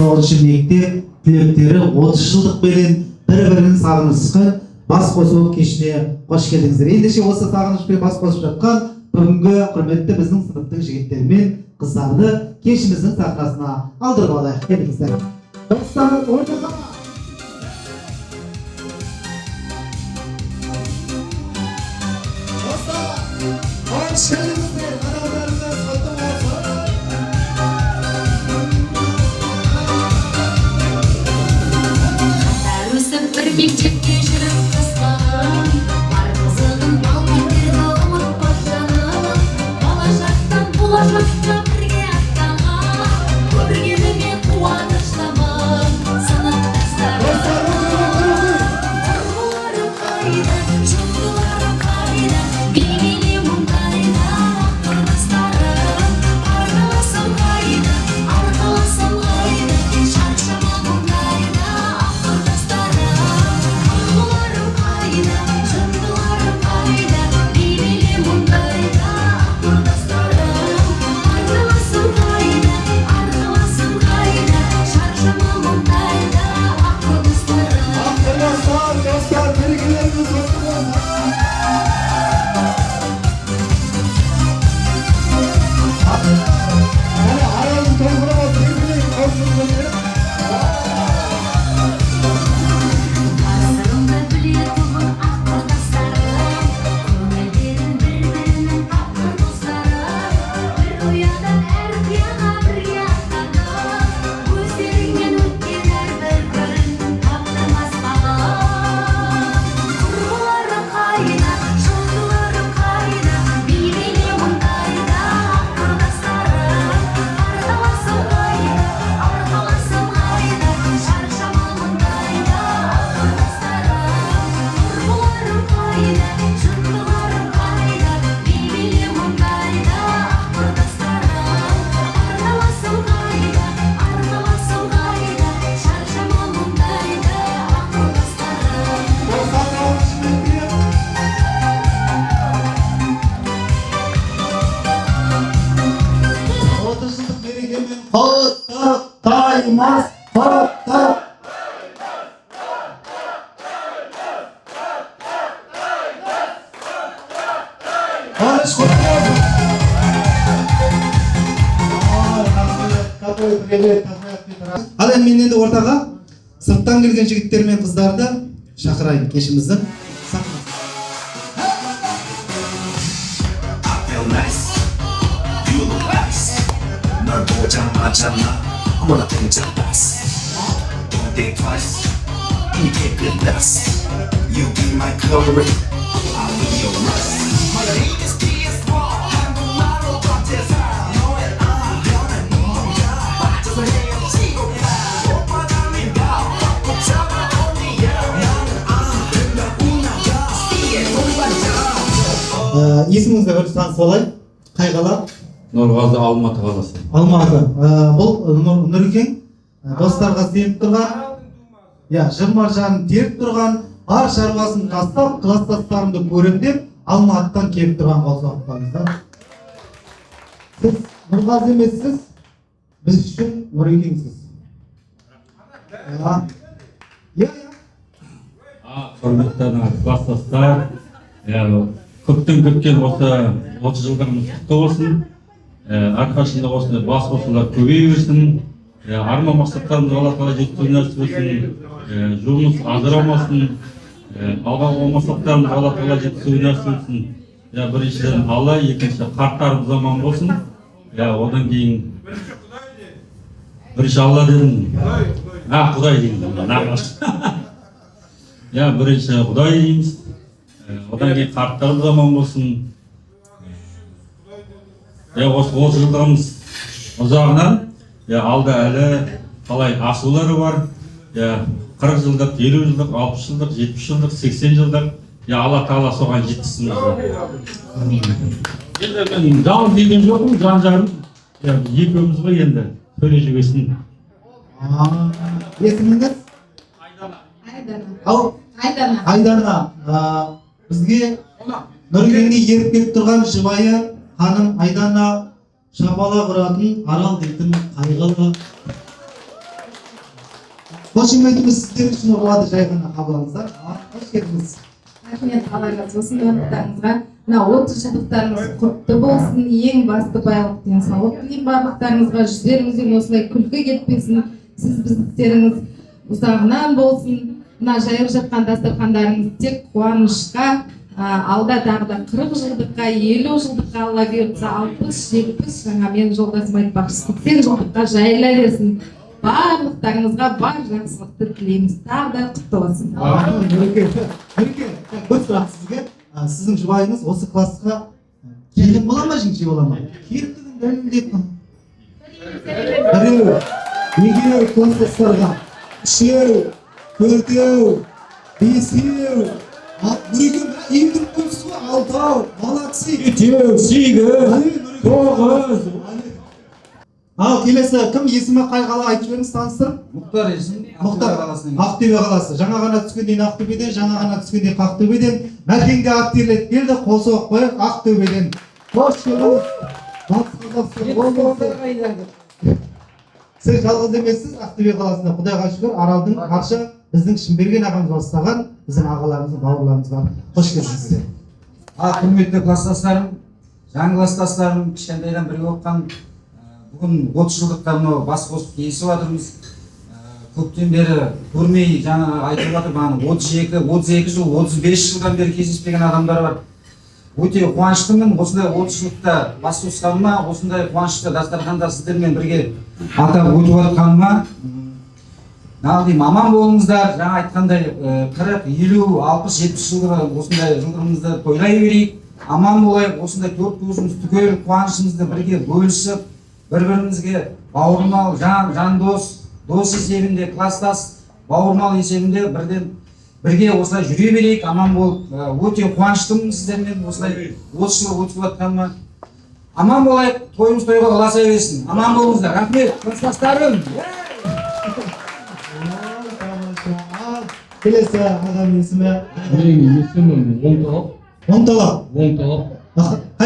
9 мектеп түлектері 30 жылдық белен бір-бірін сағынышқан бас қосу кешіне қош келдіңіздер. Ендеше осы сағынышпен бас қосып жатқан бүгінгі құрметті біздің сыныптың жігіттері мен қыздарды кешіміздің сахнасына алдырып алайық. Келіңіздер. Достар, ортаға. Достар, қош келдіңіздер. Қадамдарыңыз құтты болсын. Bir mekcepte жүріп қысқаным, бар қызығын балгерді ұмытпас жаным. Болашақтан болашаққа бірге аттанған, көргеніме қуаныштамын. Сыныптастарым, аруларым қайда, жындыларым қайда, бейнелі мұндайда құрдастарым. Арналасым қайда, арналасым қайда, шаршама мұндайда құрдастарым. Ал енді мен ортаға сырттан келген жігіттер мен қыздарды шақырайын кешіміздің сахнасына. 널 보자마자 나 어머나 등장했어. Don't think twice, 이게 끝났어. You be my glory, I'll be your rust. My name is PS1, 한국말로 박태사. 너의 안변은 뭔가 빠져서 헤엄치고 가. 오빠 달린다, 꽉 잡아 언니야. 나는 안 된다, 운나가. 씨의 동반자. Есіміңізді бір танысып алайын. Қай қала? Нұрғазы Алматы қаласы. Алматы. Бұл Нұрекең достарға сеніп тұрған, 20 жанын теріп тұрған, бар шаруасын тастап, класстастарымды көрем деп, Алматыдан келіп тұрған қолсоқпаңыздар. Сіз Нұрғазы емессіз, біз үшін Нұрекеңсіз. Құрметті класстастар, көптен күткен осы 30 жылдарымыз құтты болсын. Әрқашында осындай бас қосулар көбейе берсін. Арман мақсаттарымыз Алла тағала жеткізу нәсіп етсін. Жолымыз ажырамасын. Алға қойған мақсаттарымыз Алла тағала жеткізу нәсіп етсін. Біріншіден Алла, екінші қарттарымыз аман болсын. Одан кейін бірінші Алла дедім. Құдай деймін. Бірінші Құдай дейміз. Одан кейін қарттарымыз аман болсын. Осы 30 жылдарымыз ұзағынан алда әлі қалай асулары бар. 40 жылдық, 50 жылдық, 60 жылдық, 70 жылдық, 80 жылдық. Алла тағала соған жеткізсін. Енді мен жалғыз деген жоқпын, жан-жағым екеуміз ғой енді төле жібесін. Есіміңіз? Айдана. Айдана. Бізге Нұрекеңге еріп келіп тұрған жұбайы ханым Айдана шапала құратын Арал дейтін қайғылы. қошеметіміз сіздер үшін болады, жай ғана қабылдаңыздар. Қош келдіңіз. Рахмет, Алла разы болсын барлықтарыңызға. Мына 30 жылдықтарыңыз құтты болсын. Ең басты байлық денсаулық тілеймін барлықтарыңызға. Жүздеріңізден осылай күлкі кетпесін. Сіз біздіктеріңіз ұзағынан болсын. Мына жайылып жатқан дастархандарыңыз тек қуанышқа, алда тағы да 40 жылдыққа, 50 жылдыққа, Алла бұйыртса 60-70, жаңа мен жолдасым айтпақшы 80 жылдыққа жайыла берсін. Барлықтарыңызға бар жақсылықты тілейміз. Тағы да құтты болсын. Нұреке, бір сұрақ сізге. Сіздің жұбайыңыз осы классқа келін бола ма, жеңше бола ма? Келіндігін дәлелдеп. Біреу, екеу класстастарға, үшеу, төртеу, бесеу, Нұреке елдіріп қойсыз ба? 6-ау, молодцы. 7, 8, 9. Ал келесі кім, есімі қай қала айтып жіберіңіз, таныстырып? Мұхтар есім, Мұхтар, Ақтөбе қаласы. Жаңа ғана түскенден Ақтөбеден, жаңа ғана түскенден Ақтөбеден, Мәкенге ат терлеп келді, қол соғып қояйық Ақтөбеден. Қош келдіңіз. Батыс Қазақстан облысы. Сіз жалғыз емессіз, Ақтөбе қаласында Құдайға шүкір, Аралдың қарша біздің Шымберген ағамыз бастаған біздің ағаларымыз, бауырларымыз бар. Қош келдіңіздер. Құрметті класстастарым, жаңа класстастарым, кішкентайдан бірге оқыған, бүгін 30 жылдықта мынау бас қосып келісіп жатырмыз. Көптен бері көрмей, жаңа айтып жатыр, 32 жыл, 35 жылдан бері кездеспеген адамдар бар. Өте қуаныштымын, осындай 30 жылдықта бас қосқаныма, осындай қуанышты дастарханда сіздермен бірге атап өтіп жатқаныма. Нағылдеймін, аман болыңыздар, жаңа айтқандай 40, 50, 60, 70 жылдығы осындай жылдығымызды тойлай берейік. Аман болайық, осындай төрт көзіміз түгел қуанышымызды бірге бөлісіп, бір-бірімізге бауырмал, жан дос есебінде, класстас, бауырмал есебінде бірге осылай жүре берейік, аман болып. Өте қуаныштымын сіздермен осылай 30 жыл өтіп жатқаныма. Аман болайық, тойымыз тойға ұласа берсін. Аман болыңыздар. Рахмет, класстастарым. Келесі ағам есімі? Менің есімім Оңталап. Қай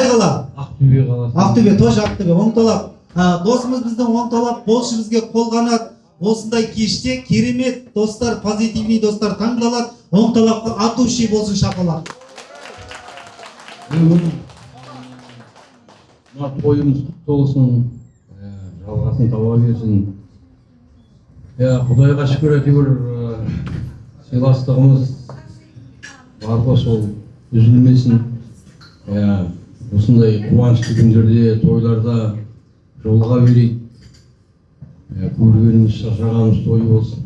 қала? Ақтөбе қаласы. Ақтөбе, тоже Ақтөбе, Оңталап. Досымыз біздің Оңталап, болшы бізге қолғанат. Осындай кеште керемет достар, позитивный достар таңдалады. Оңталапқа атуши болсын шапалақ. Мына тойымыз құтты болсын, жалғасын таба берсін. Құдайға шүкір әйтеуір сыйластығымыз бар, сол үзілмесін. Осындай қуанышты күндерде, тойларда жолға берейік. Көргеніміз, шаршағанымыз той болсын.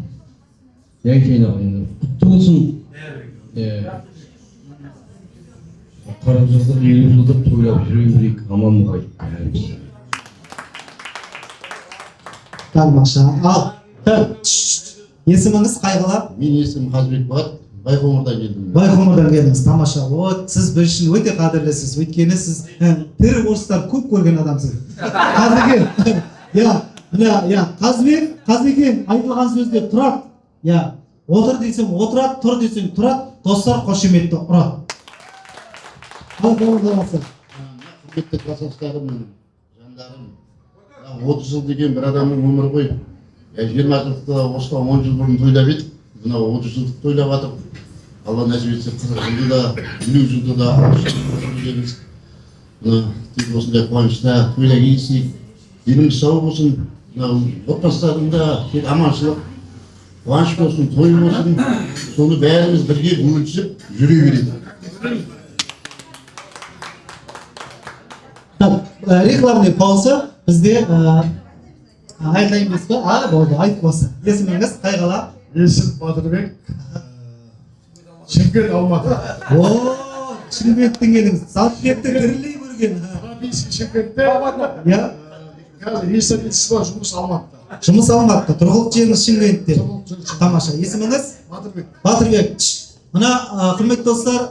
Не айтайын ағайын, құтты болсын. 40 жылдық, 50 жылдық тойлап жүре берейік, аман болайық. Тамаша. Ал, есіміңіз қай қала? Мен есімім Қазбек Болат, Байқоңырдан келдім. Байқоңырдан келдіңіз, тамаша. Сіз біз үшін өте қадірлісіз, өйткені сіз тірі орыстар көп көрген адамсыз. Қазбек, Қазбек айтылған сөзде тұрады. Отыр десем отырады, тұр десем тұрады, достар қошеметті ұрады. Ал болыңыз. Құрметті класстастарым, жандарым, 30 жыл деген бір адамның өмірі ғой. 20 жылдықта осыдан 10 жыл бұрын тойлап едік. Мынау 30 жылдық тойлап жатырмыз. Алла нәсіп етсе 40 жылды да, 50 жылды да, 60 жылды келеміз. Тек осындай қуанышта тойлай келсек, деніміз сау болсын. Отбасыларында тек аманшылық, қуаныш болсын, той болсын. Соны бәріміз бірге бөлісіп жүре берейік. Рекламный пауза. Бізде айтайынбыз ба? Болды, айтып болсын. Есіміңіз қай қала? Есім Батырбек, Шымкент, Алматы. Шымкенттен келдіңіз. Салтбекті тірілей көрген. Шымкентте, қазір естетесіз бар, жұмыс Алматыда. Жұмыс Алматыда, тұрғылықты жеріңіз Шымкентте. Тамаша. Есіміңіз? Батырбек. Мына құрметті достар,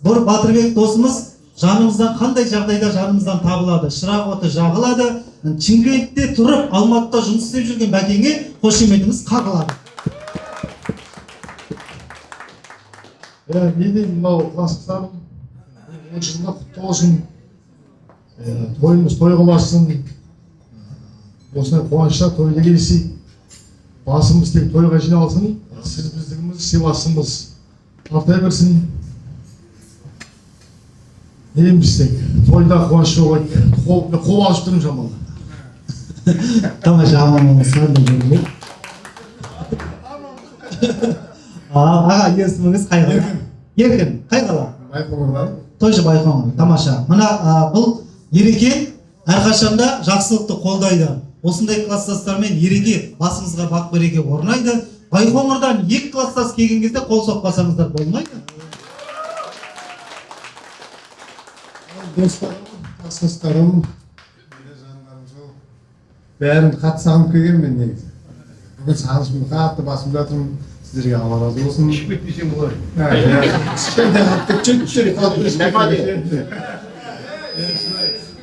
бір Батырбек досымыз жанымыздан қандай жағдайда жанымыздан табылады, шырақ оты жағылады. Шымкентте тұрып, Алматыда жұмыс істеп жүрген бәкеңе қошеметіміз қағылады. Не деймін, мынау класстастарым, 10 жылда құтты болсын, тойымыз той қыласын, осындай қуанышта тойлы келсек, басымыз тек тойға жиналсын, сіз біздігіміз, сыйласымыз артай берсін. Не дейміз, тойда қуаныш жоқ, қол алып тұрмын жаман. Тамаша, аман болыңыздар. Аға, есіміңіз қай қала? Еркін, қай қала? Байқоңырдан. Тойшы Байқоңыр, тамаша. Мына бұл ереке әрқашанда жақсылықты қолдайды. Осындай класстастармен ереке басымызға бақ береке орнайды. Байқоңырдан 2 класстас келген кезде қол соқпасаңыздар болмайды. Достарым, класстастарым, бәрін қатты сағынып келген мен негізі. Бүгін сағынышымды қатты басып жатырмын. Сіздерге Алла разы болсын. Ішіп кетпесең болар. Кішкентай қатты жүр қалып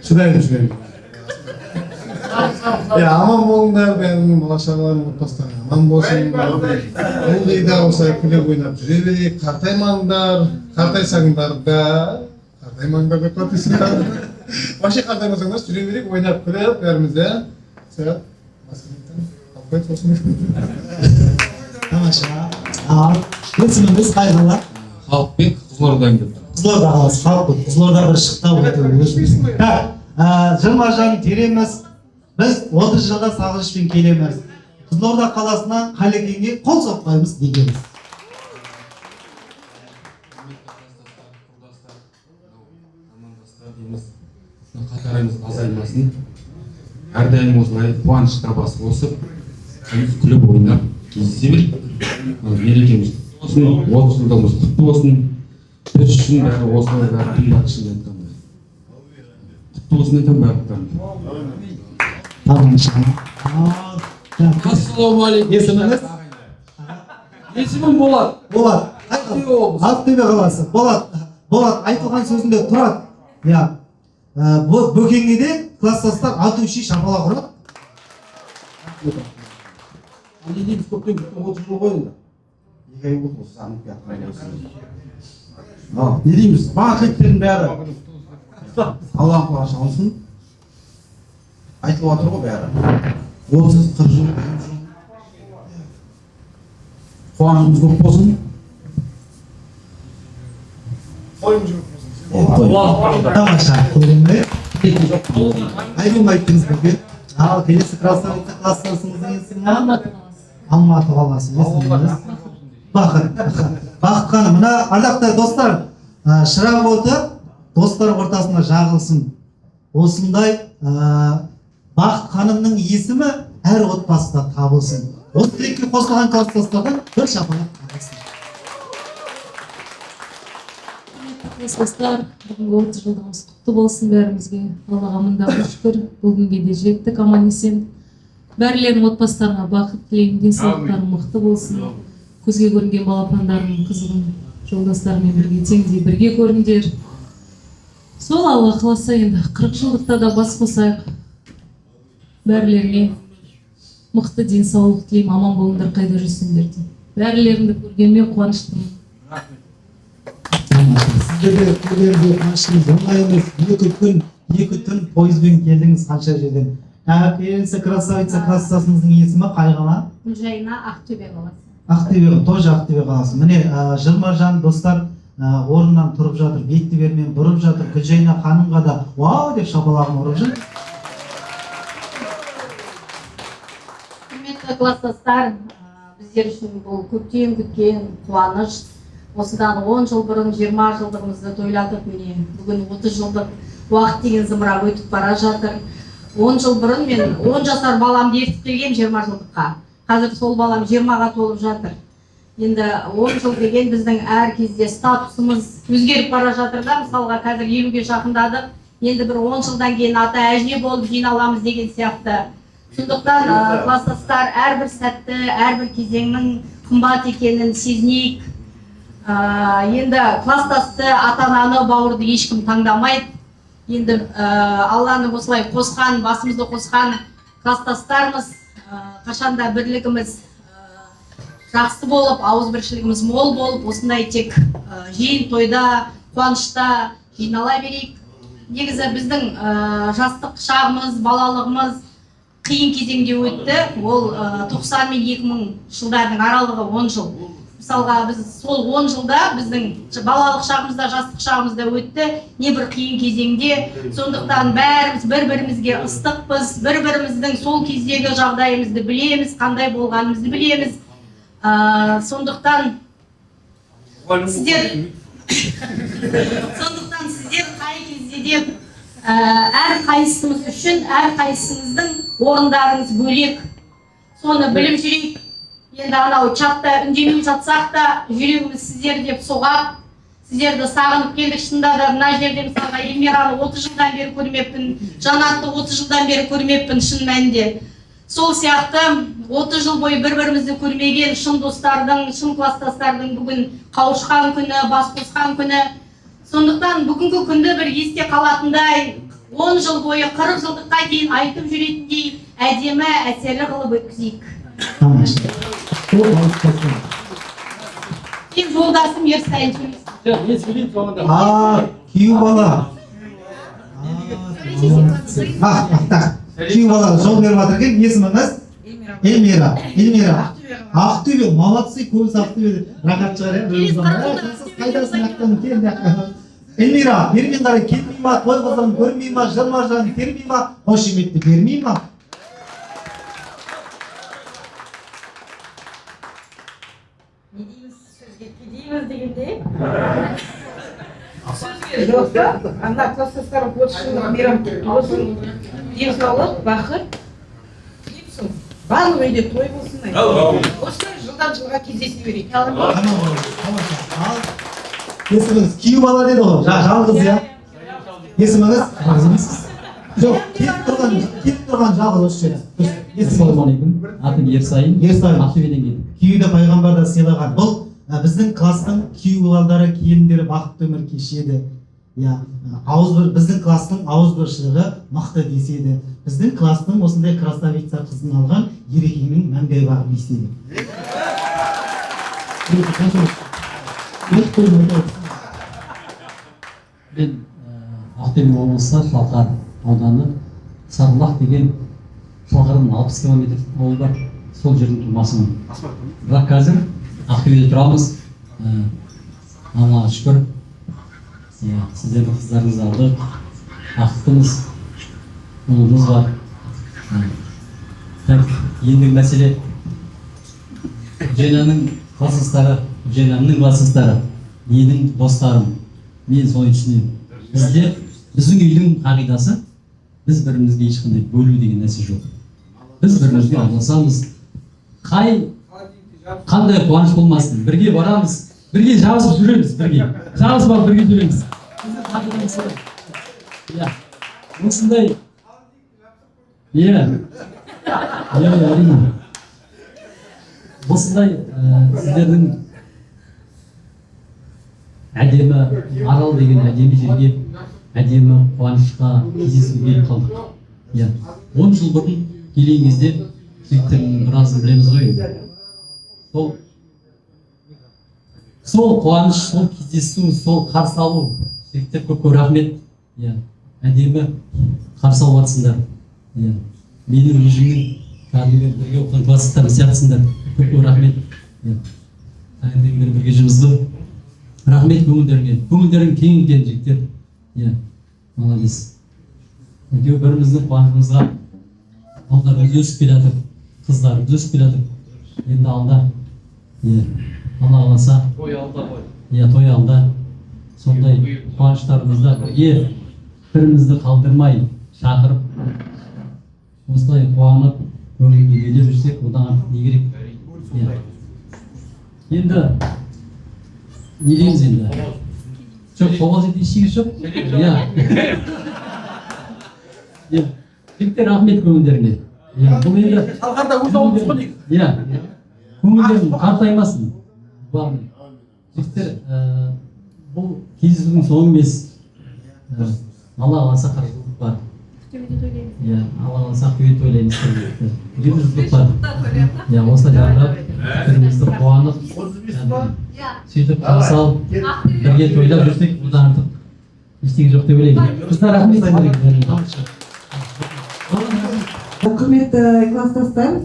шыдаймын. Аман болыңдар, бәрінің бала-шағаларың, отбасыларың аман болсын. Ылғида осылай күліп ойнап жүре берейік. Қартаймаңдар, қартайсаңдар да, қартаймаңдар деп қартайсыңдар. Вообще қартаймасаңдар жүре берейік, ойнап күліп бәріміз де. Сәт, басқалықтан алып сосын. Тамаша. Есіміңіз қай қала? Халықбек Қызылордадан келді. Қызылорда қаласы, Халықбек. Қызылорда бір шықта. Жырмажан тереміз. Біз 30 жылда сағынышпен келеміз. Қызылорда қаласынан Қалекеңге қол соқпаймыз дегенбіз. Қатарымыз азаймасын. Әрдайым осылай қуанышқа бас қосып, күліп ойнап кездесе берейік. Мерекеміз құтты болсын, 30 жылдығымыз құтты болсын. Біз үшін бәрі осылай бәрі қымбат ішінде айтқандай. Құтты болсын айтам барлықтарына. Тамаша. Ассалаумағалейкум. Есіміңіз? Есімім Болат. Болат. Ақтөбе қаласы. Болат айтылған сөзінде тұрады. Бөкеңеде класстастар атуши шапалақ ұрады. Не дейміз, көптен күткен 30 жыл ғой енді. 2 ай болды осы сағынып келатқан. Не дейміз, барлық тілектердің бәрі Алланың құлағы шалынсын. Айтылып отыр ғой бәрі. 30-40 жыл, 50 жыл. Қуанышымыз көп болсын. Тойым жүріп болсын. Тамаша, көрінді. Айдың айттыңыз бөке. Ал келесі красавица класстасыңыздың есімі? Алматы қаласы. Есіміңіз? Бақыт. Бақыт ханым, мына ардақты достар, шырақ оты достар ортасында жағылсын. Осындай Бақыт ханымның есімі әр отбасыда табылсын. Осы тілекке қосылған класстастардан бір шапалақ қарайсын. Класстастар, бүгінгі 30 жылдығымыз құтты болсын бәрімізге. Аллаға мыңдаған шүкір, бүгінге де жеттік аман есен. Бәрлердің отбасыларына бақыт тілеймін, денсаулықтарың мықты болсын. Көзге көрінген балапандарың, қызығын жолдастарымен бірге теңдей бірге көріңдер. Сол Алла қаласа енді 40 жылдықта да бас қосайық. Бәрлеріне мықты денсаулық тілеймін, аман болыңдар, қайда жүрсіңдер деймін. Бәрлеріңді көргенмен қуаныштымын. Сіздерде көргенде қуанышымыз оңай емес. 2 күн, 2 түн пойызбен келдіңіз қанша жерден. Келесі красавица классасыңыздың есімі қай қала? Гүлжайна, Ақтөбе қаласы. Ақтөбе, тоже Ақтөбе қаласы. Міне Жырмажан достар орнынан тұрып жатыр, бетті бермен бұрып жатыр. Гүлжайна ханымға да вау деп шапалағын ұрып жатыр. Құрметті класстастар, біздер үшін бұл көптен күткен қуаныш. Осыдан 10 жыл бұрын 20 жылдығымызды тойладық, міне бүгін 30 жылдық уақыт деген зымырап өтіп бара жатыр. 10 жыл бұрын мен 10 жасар баламды ертіп келгем 20 жылдыққа. Қазір сол балам 20-ға толып жатыр. Енді 10 жыл деген біздің әр кезде статусымыз өзгеріп бара жатыр да, мысалға қазір 50-ге жақындадық. Енді бір 10 жылдан кейін ата әже болып жиналамыз деген сияқты. Сондықтан класстастар әрбір сәтті, әрбір кезеңнің қымбат екенін сезінейік. Енді класстасты, ата-ананы, бауырды ешкім таңдамайды. Енді Алланың осылай қосқан, басымызды қосқан класстастарымыз, қашанда бірлігіміз жақсы болып, ауызбіршілігіміз мол болып, осындай тек жиын тойда, қуанышта жинала берейік. Негізі біздің жастық шағымыз, балалығымыз қиын кезеңде өтті. Ол 90 мен 2000 жылдардың аралығы 10 жыл. Мысалға біз сол 10 жылда біздің балалық шағымызда, жастық шағымызда өтті. Не бір қиын кезеңде. Сондықтан бәріміз бір-бірімізге ыстықпыз, бір-біріміздің сол кездегі жағдайымызды білеміз, қандай болғанымызды білеміз. Сондықтан сіздер қай кезде де әр қайсымыз үшін, әр қайсыңыздың орындарыңыз бөлек. Соны біліп жүрейік. Енді анау чатта үндемей жатсақ та жүрегіміз сіздер деп соғап, сіздерді сағынып келдік. Шынында да мына жерде мысалға Эльмираны 30 жылдан бері көрмеппін, Жанатты 30 жылдан бері көрмеппін шын мәнінде. Сол сияқты 30 жыл бойы бір-бірімізді көрмеген шын достардың, шын класстастардың бүгін қауышқан күні, бас қосқан күні. Сондықтан бүгінгі күнді бір есте қалатындай, 10 жыл бойы 40 жылдыққа дейін айтып жүретіндей әдемі, әсерлі қылып өткізейік. Мен жолдасым Ерсайын сөйлесін. Күйеу бала. Күйеу бала жол беріп жатыр екен. Есіміңіз? Эльмира. Ақтөбе, молодцы, көбісі Ақтөбеде рахат шығар. Қайдасың ақтан келді. Эльмира, бермен қарай келмей ма, той қызын көрмей ма, жан термей ма, қошеметті бермей ма? Не дейміз сөзге, дейміз дегенде? Сөзге жоқ та, ана класстастарым 30 жылдық мейрам болсын, денсаулық, бақыт. Деймсің, барлық үйде той болсын. Осылай жылдан жылға кездесе берейік. Есіміңіз күйеу бала деді ғой, жалғыз иә? Есіміңіз? Жоқ, кетіп тұрған жалғыз осы жерде. Ассалаумағалейкум. Атым Ерсайын. Ақтөбеден келдім. Күйеуді пайғамбарда сыйлаған. Бұл біздің кластың күйеу балдары, келіндері бақытты өмір кешеді. Біздің кластың ауызбіршілігі мықты деседі. Біздің кластың осындай красавица қызын алған ерекеңнің мәңгі бағы деседі. Мен Ақтөбе облысы Шалқар ауданы Сарбұлақ деген Шалқардан 60 километр ауыл бар. Сол жердің тумасымын. Бірақ қазір Ақтөбеде тұрамыз. Аллаға шүкір. Сіздердің қыздарыңызды алдық. Бақыттымыз. Ұлымыз бар. Ендігі мәселе Женаның класстастары, менің достарым. Мен соны түсінемін. Біздің үйдің қағидасы, біз бірімізге ешқандай бөлу деген нәрсе жоқ. Біз бірімізге араласамыз. Қандай қуаныш болмасын, бірге барамыз, бірге жабысып жүреміз, жабысып алып бірге жүреміз. Осындай. Әрине. Осындай сіздердің әдемі арал деген әдемі жерге, әдемі қуанышқа кездесуге қалдық. 10 жыл бұрын келген кезде жігіттердің біразын білеміз ғой. Сол қуаныш, сол кездесу, сол қарсы алу. Жігіттер көп рахмет. Әдемі қарсы алып жатсыңдар. Менің өзімнің кәдімгі бірге оқыған класстастарым сияқтысыңдар. Көп рахмет. Бірге жұмысты. Рахмет көңілдерің кең екен жігіттер. Молодец. Екеуі біріміздің қуанышымызға балдарымыз өсіп келе жатыр, қыздарымыз өсіп келе жатыр. Енді алда, Алла қаласа, той алда. Сондай қуаныштарымызда бірге бірімізді қалдырмай шақырып, осылай қуанып, көңілге келе жүрсек, одан артық не керек? Енді не дейміз енді? Жоқ, қобал жеті ешегі жоқ? Жігіттер рахмет көңілдеріңе. Бұл енді шалқарда өз ауылымыз ғой негізі. Көңілдерің қартаймасын. Жігіттер, бұл кездесудің соңы емес. Алла қаласа 40 жылдық бар. Алла қаласа Ақтөбеде тойлаймыз. 20 жылдық бар. Осылай жарқырап, бірімізді қуанып, сөйтіп қарсы алып, бірге тойлап жүрсек, бұдан артық ештеңе жоқ деп ойлаймын. Қыздар рахмет. Құрметті класстастар,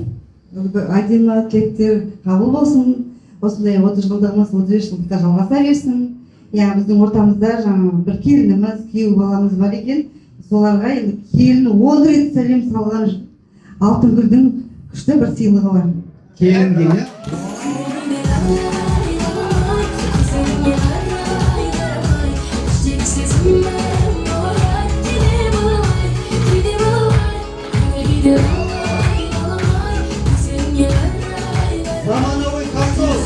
әдемі тілектер қабыл болсын. Осындай 30 жылдығымыз 35 жылдықта жалғаса берсін. Біздің ортамызда жаңа бір келініміз, күйеу баламыз бар екен. Соларға енді келіні 10 рет сәлем салған Алтынгүлдің күшті бір сыйлығы бар. Келінге заманауи колхоз.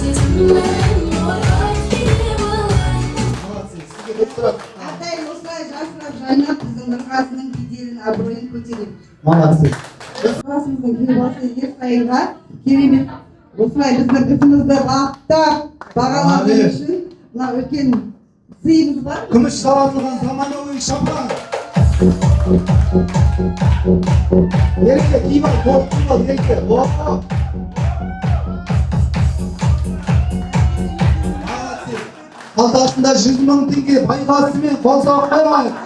Атайын осылай жасырап жайнап біздің нұрғазының беделін, абыройын көтереді. Молодцы. Қаласымыздың күйеуі Ерсайынға керемет осылай біздің ісімізді баптап бағалаған үшін мына үлкен сыйымыз бар. Күміс жалатылған заманауи шапан. Ерке киім ал, қол киім ал, ерке. Қалтасында 100 000 теңге байғасымен қол соғып қоймайық.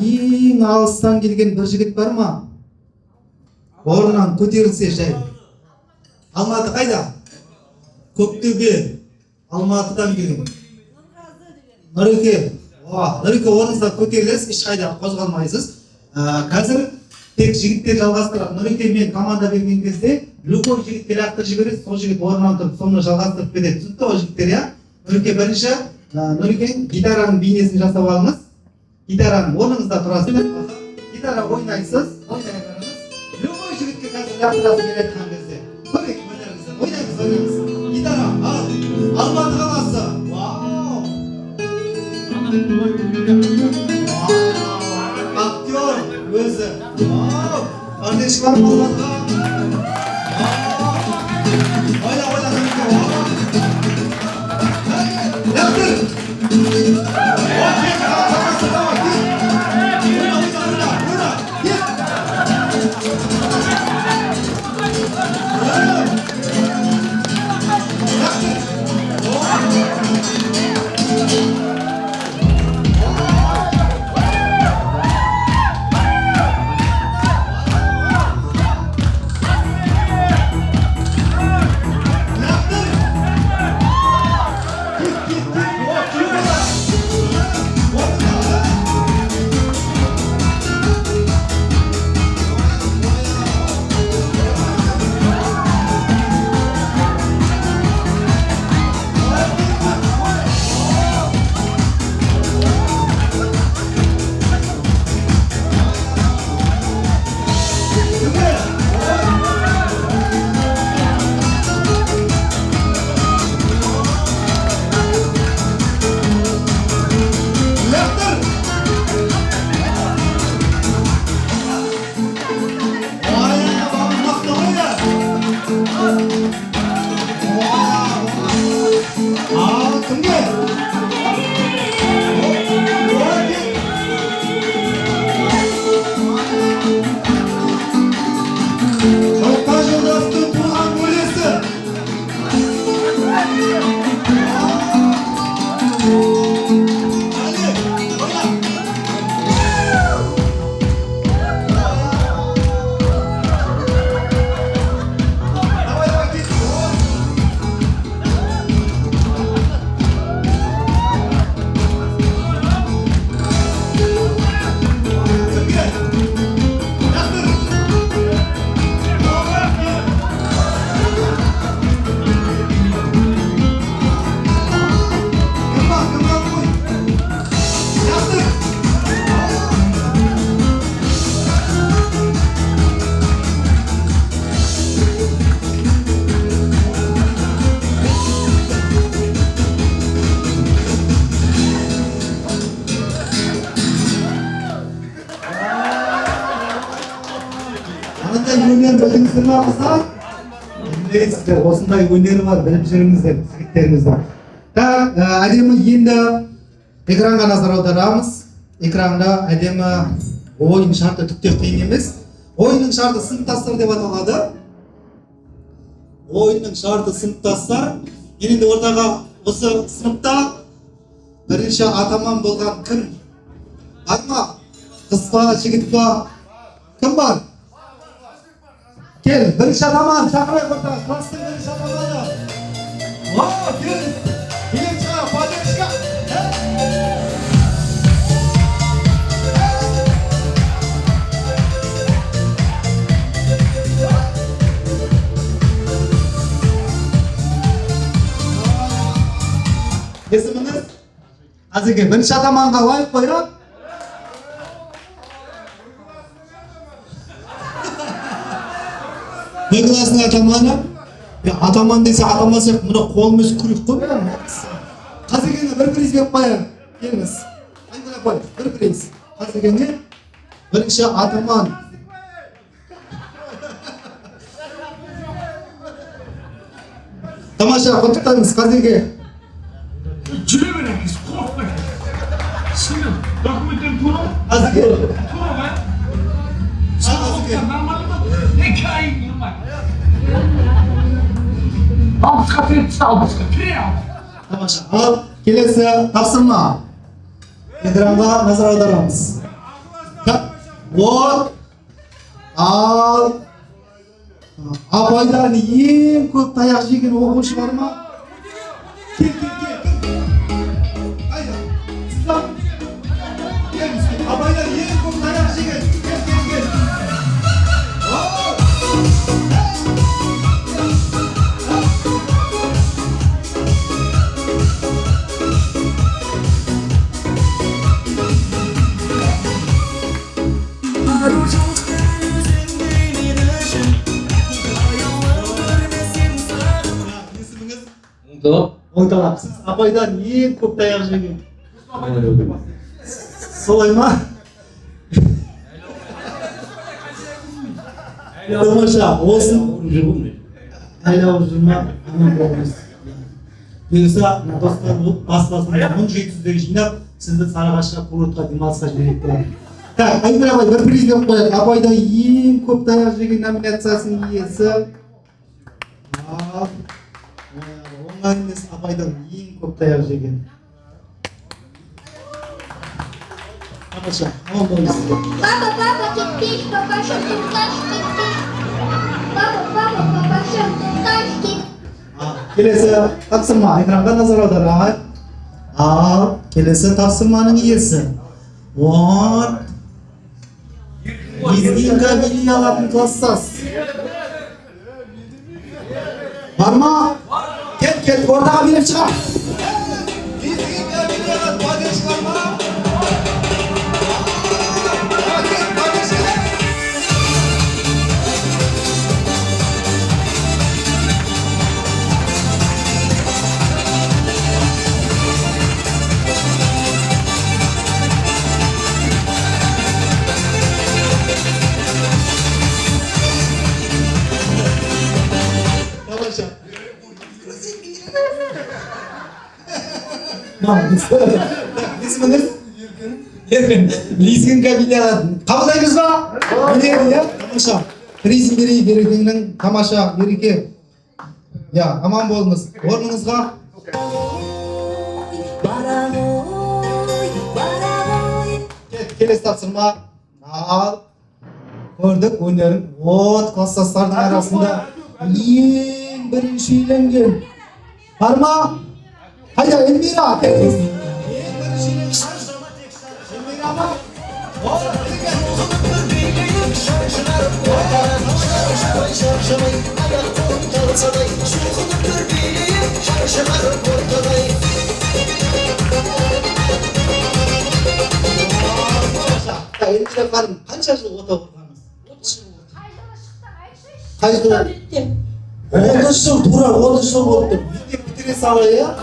Ең алыстан келген бір жігіт бар ма? Орнынан көтерілсе жай. Алматы қайда? Көктөбе, Алматыдан келген. Нұреке, орныңызда көтерілесіз, ешқайда қозғалмайсыз. Қазір тек жігіттер жалғастырады. Нұреке мен команда берген кезде любой жігітке лақтырып жібересіз, сол жігіт орнынан тұрып, соны жалғастырып береді. Түсінікті ол жігіттер, иә? Нұреке бірінші, Нұреке гитараның бейнесін жасап алыңыз. Гитараның орныңызда тұрасыз. Гитара ойнайсыз, любой жігітке қазір лақтырасыз келеді қан кезде. Көрейік өнеріңізді, ойнайсыз. Гитара, Алматы қаласы. Актер өзі. Ардеш бар ма Алматыға? Ойла, өнер білдіңіздер ма қыздар? Білесіздер, осындай өнері бар, біліп жүріңіздер, жігіттеріңіздің. Так, әдемі енді экранға назар аударамыз. Экранда әдемі ойын шарты түкте қиын емес. Ойынның шарты сыныптастар деп аталады. Ойынның шарты сыныптастар. Енді ортаға осы сыныпта бірінші атаман болған кім? Arma, kız var, жігіт var. Kim var? Gel, birinchi ataman, chaqirib o'rta, klassning birinchi atamani. Voh, gel. Birinchi, podeshka. Esmingiz? Azizga birinchi atamanға loyiq qo'yib. Ne klasning atamani? Ya ataman desa atamasa buni qo'limiz kurik qo'ymayman. Qazigini bir-biringiz berib qo'ying. Kelmiz. Aytib qo'y, bir-biringiz. Qazigini birinchi ataman. Tamasha qo'tqitamiz qaziga. Жүрегіңіз қорықпай. Сенің документтен тура. Qaziga. Тура ма? Qaziga. Нормально ма? 2 ай нормально. Алпысқа тіреп тастап, алпысқа кіре ал. Tamasha. Al, kelesi topsirma. Ekranға назар аударамыз. Вот. Al. Абайдан ең көп таяқ жеген оқушы бар ма? Кел. Қайда? Сіздан? Келіңіз. Абайдан ең көп таяқ жеген. Кел. Оңталап, сіз апайдан ең көп таяқ жеген. Солай ма? Тамаша, olsun. Айлауып жүрма, аман болыңыз. Бұйырса, достар баспасында 1700-дегі жинап, сізді Сарыағашқа курортқа демалысқа жіберейік болады. Так, Айдар абай, бір приз беріп қояйық. Апайдан ең көп таяқ жеген номинациясының иесі. Оңай емес, апайдан ең көп таяқ жеген. Тамаша, аман болыңыз. Папа, киттик, папаша, тукташ, киттик. Папа, папаша, тукташ, киттик. Келесі тапсырма, экранға назар аударайық. Ал, келесі тапсырманың иесі. Вот. Лезгинка билей алатын класстас. Бар ма? Кел, ортаға беріп шығар. Лезгинка билей алатын поддержка бар ма? İsminiz? Erkin. Лезгинка билей алатын. Қабылдаймыз ба? Біледі, я? Тамаша. Призін берейік, тамаша, ереке. Я, аман болыңыз. Орныңызға. Келесі тапсырма. Ал. Көрдік өнерін. Вот, класстастардың арасында ең бірінші үйленген. Бар ма? Hayda Elmira, keliniz. Elmira mı? Elmira Hanım, kaç yıl oda kurganız? 30 yıl oldu. Kaç yıl? 30 yıl, turar 30 yıl oldu. Bitire sağla ya.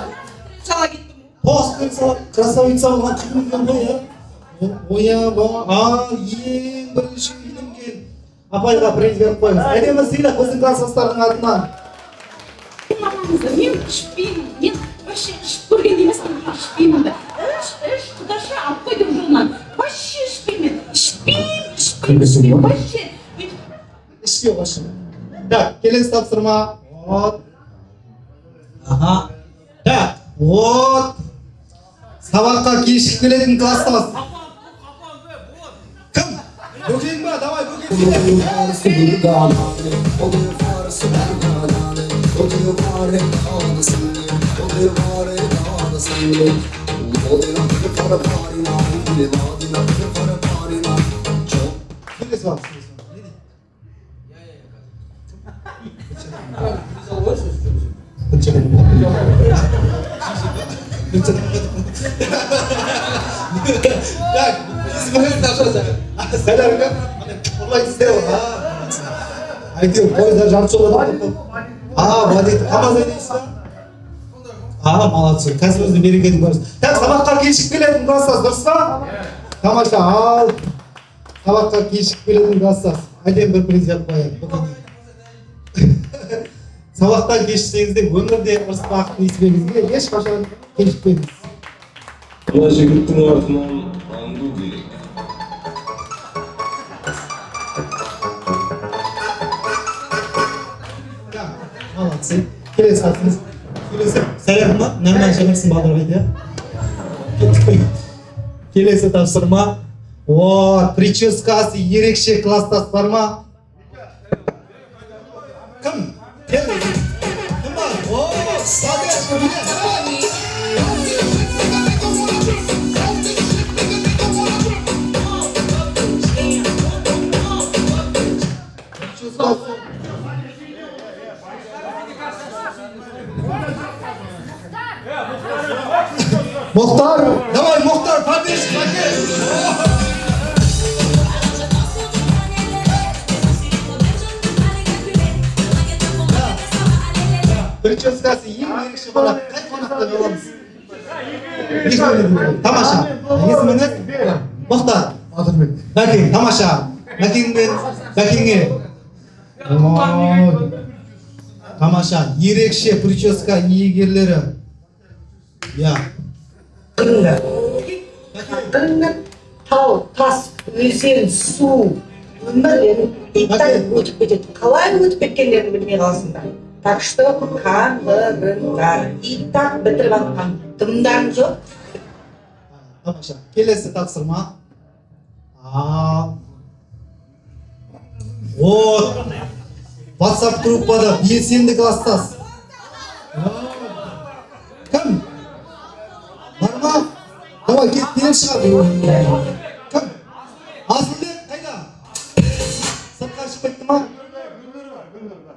Сала кеттім. Постын салып, красавица болған күнген ғой я. Оя, ең бірінші үйленген. Апайға приз беріп қойыңыз. Әдемі сыйлық біздің класстастардың атынан. Мен ішпеймін. Мен вообще ішіп көрген емеспін. Ішпеймін да. Құдашы алып қойдым жолынан. Вообще ішпеймін. Ішпеймін. Вообще. Ішпей қойшы. Так, келесі тапсырма. Вот. Ага. Так. Вот. Сабаққа кешігіп келетін класстас. Bökeyim mi? Davay bökeyim. Söylesi var. Ya, biz böyle taşırız. Sen arka, olay istiyor. Aytıyor, poyuzlar жарты жолда vadiyet, Amazon işte. Молодцы. Қазір өзі берекетін көріңіз. Так, сабаққа кешігіп келетін класстас, дұрыс па? Тамаша, ал. Сабаққа кешігіп келетін класстас. Айден бір приз алып қояйық. Сабақтан кешіксеңіз де өмірде ұрыспақтың есебіңізге ешқашан кешікпеңіз. Мына жігіттің артынан аңду керек. Молодцы. Келесі қатысыңыз. Келесі сәлем ма? Нормально шығарсың бағдарға дейді. Келесі тапсырма. О, прическасы ерекше класстас бар ма? Кім? Кім бар? О, Muhtar, давай, Muhtar, подвижь, Прическасы ең ерекше бала, қай қонақтан аламыз? Тамаша. Есіміңіз? Мұхтар. Бәкең, тамаша. Бәкеңге. Тамаша. Ерекше прическа иегерлері. Я. Тау, тас, өзен, су, өмірден иттен өтіп кетеді. Қалай өтіп кеткендерін білмей қаласыңдар. Так что қаңғырыңдар. Иттақ бітіріп атқан дымдарың жоқ. Тамаша. Келесі тапсырма. Вот. WhatsApp группада белсенді класстас. Кім? Бар ма? Давай, кет, беріп шығар. Кім? Асылбек, қайда? Сыртқа шығып кетті ма?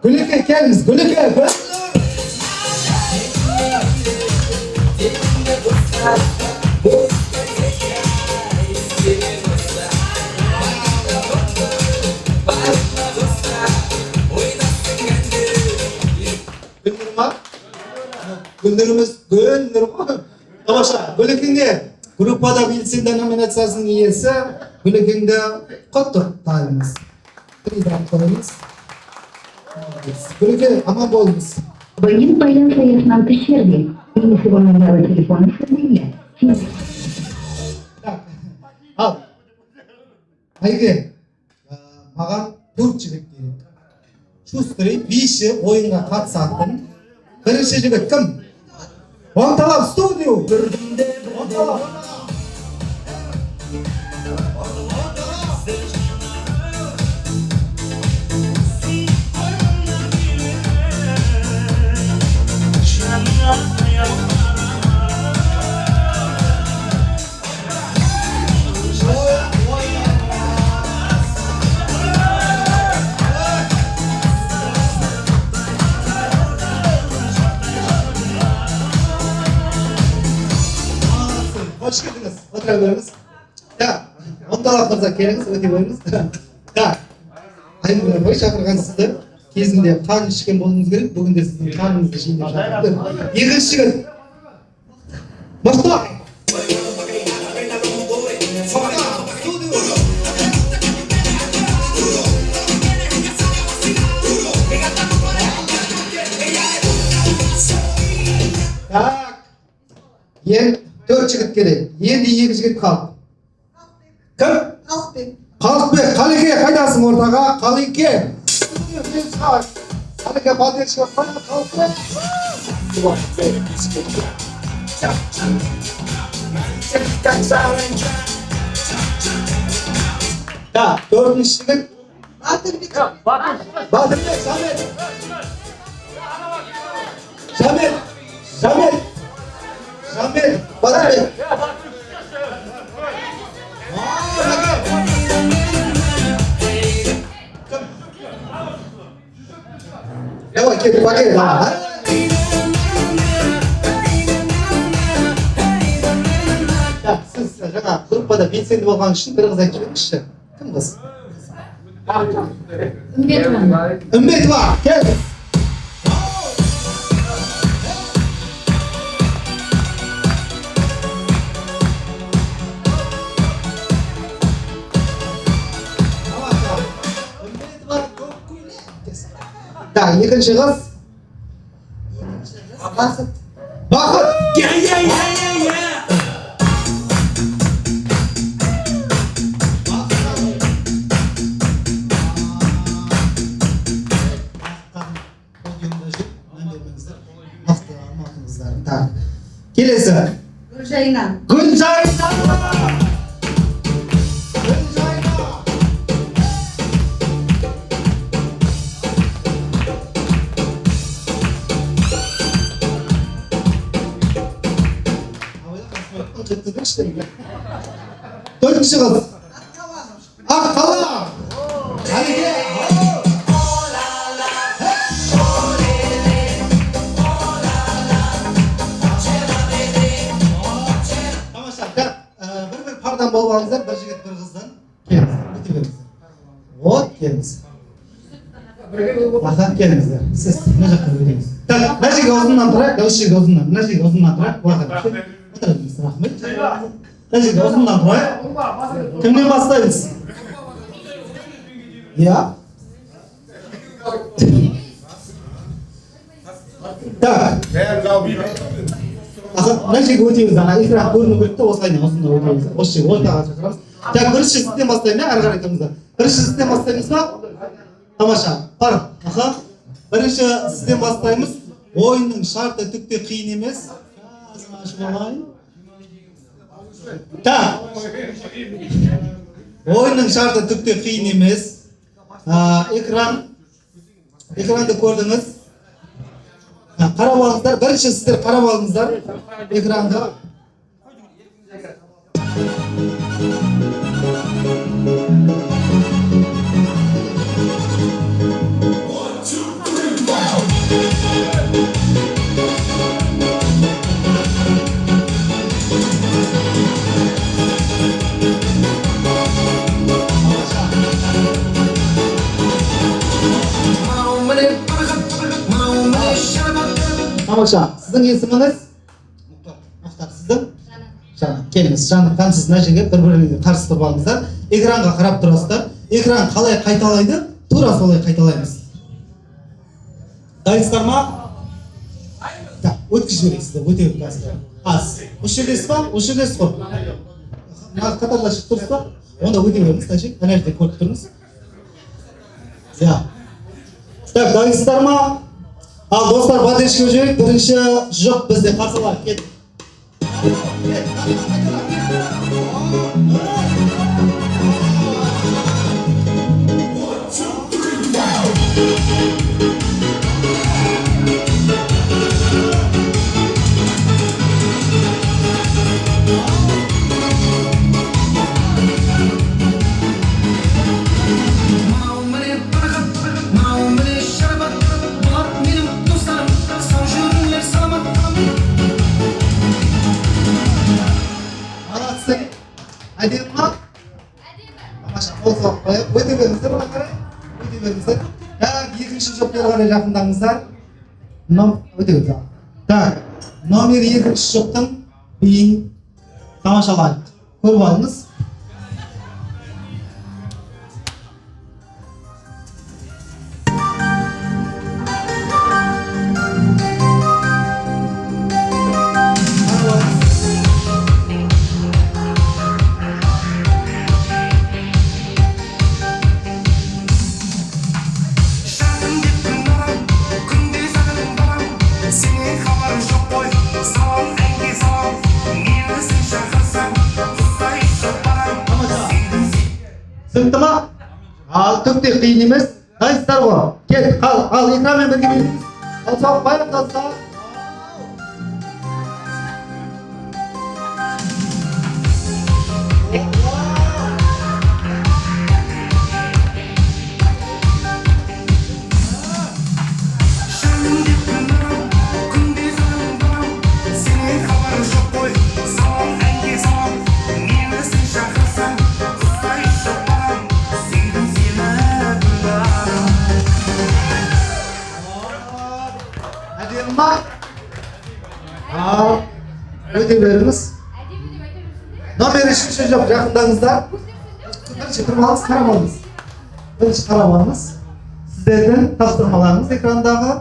Гүлеке, келіңіз, Гүлеке, Гүлнұр ма? Гүлнұрымыз, Гүлнұр. Тамаша, Гүлекеңде группада белсенді номинациясының иесі Гүлекеңді құттықтаймыз. Приз қойыңыз. Гүлеке, аман болыңыз. Абонент байланыс аясынан тыс жерде. Немесе номерлі телефоны сіздерге. Ал, Айге, маған 4 жігіт керек. Шустрый, биші ойынға қатысатын. Бірінші жігіт кім? Оңталап студио. Оңталап. Hoş geldiniz. Oturabiliriz. Ya, Oңталап мырза келіңіз, өте қойыңыз. Так, Айман ғой шақырған сізді. Кезінде қан ішкен болуыңыз керек. Бүгінде сіздің қаныңызды ішейін деп шақырды. Екінші жігіт. Мұхтар. Так. Енді 4 жігіт керек. Енді 2 жігіт қалды. Кім? Қалықбек. Қалықбек, Қалеке, қайдасың ортаға? Қалеке. Қалеке, поддержка қойды, Қалықбек. Да, dördüncü jigit. Batırbek, Samet. Batırbek. Давай, кел, погнали, давай. Siz жаңа группада белсенді болған үшін бір қыз айтып жіберіңізші. Кім қыз? Үмбетова, кел. Так, екінші қыз. Бақыт. Так, келесі. Гүлжайна. Төртінші қыз. Аққала. Әліге. Тамаша, бір пардан болып алыңыздар, бір жігіт, бір қыздан. Келіңіздер, өте беріңіздер. Вот, келіңіздер. Ахан, келіңіздер. Сіз мына жаққа өтеңіз. Так, мына жерге ұзыннан тұрайық, осы жерге ұзыннан. Мына жерге ұзыннан тұрайық, отырыңыз, рахмет. Мына жерге ұзыннан тұрайық. Кімнен бастаймыз? Я? Так. Мына жерге өтеміз, ана экран көріну керек та, осылайынан ұзында өтеміз. Осы жерге ортаға шақырамыз. Так, бірінші сізден бастаймын, әрі қарай айтамыздар. Бірінші сізден бастаймыз ба? Тамаша, бар. Аха. Бірінші сізден бастаймыз. Ойынның шарты түкте қиын емес. Так. Ойынның шарты түкте қиын емес. Экранды көрдіңіз. Қарап алыңыздар. Бірінші сіздер қарап алыңыздар экранға. Тамаша, сіздің есіміңіз? Мұхтар, сіздің? Жаны, келіңіз, жаны қансыз мына жерге бір-біріңізге қарсы тұрып алыңыздар. Экранға қарап тұрасыздар. Экран қалай қайталайды, тура солай қайталаймыз. Дайынсыздар ма? Так, өткізіп жібересіздер, өте өткізіп. Аз. Осы жердесіз ба? Осы жердесіз ғой. Қатарда шығып тұрсыз ба? Онда өте беріңіз, тәшек. Ана жерде көріп тұрыңыз. Так, дайынсыздар ма? Ал достар, батешке жүрек, бірінші жұп бізде қарсылар. Кет. Әдемі ма? Тамаша, қол соғып қойып, өте беріңіздер оған қарай. Өте беріңіздер. Так, екінші жұппен қарай жақындаңыздар. Өте беріңіздер. Так, номер екінші жұптың биін тамашалайық. Көріп алыңыз. Салам, әнге салам, мені сен шақырсаң, құстай шықпа. Oynattı mı? Al çok da kıyın емес. Dayısыздар ғой. Кет, ал экранмен бірге беріңіз. Ал соғып қайық қыздар. Ал, өте беріңіз. Номер үшінші жоқ, жақындаңыздар. Бірінші тұрмаңыз, қарамаңыз. Бірінші қарамаңыз. Сіздердің тапсырмаларыңыз экрандағы.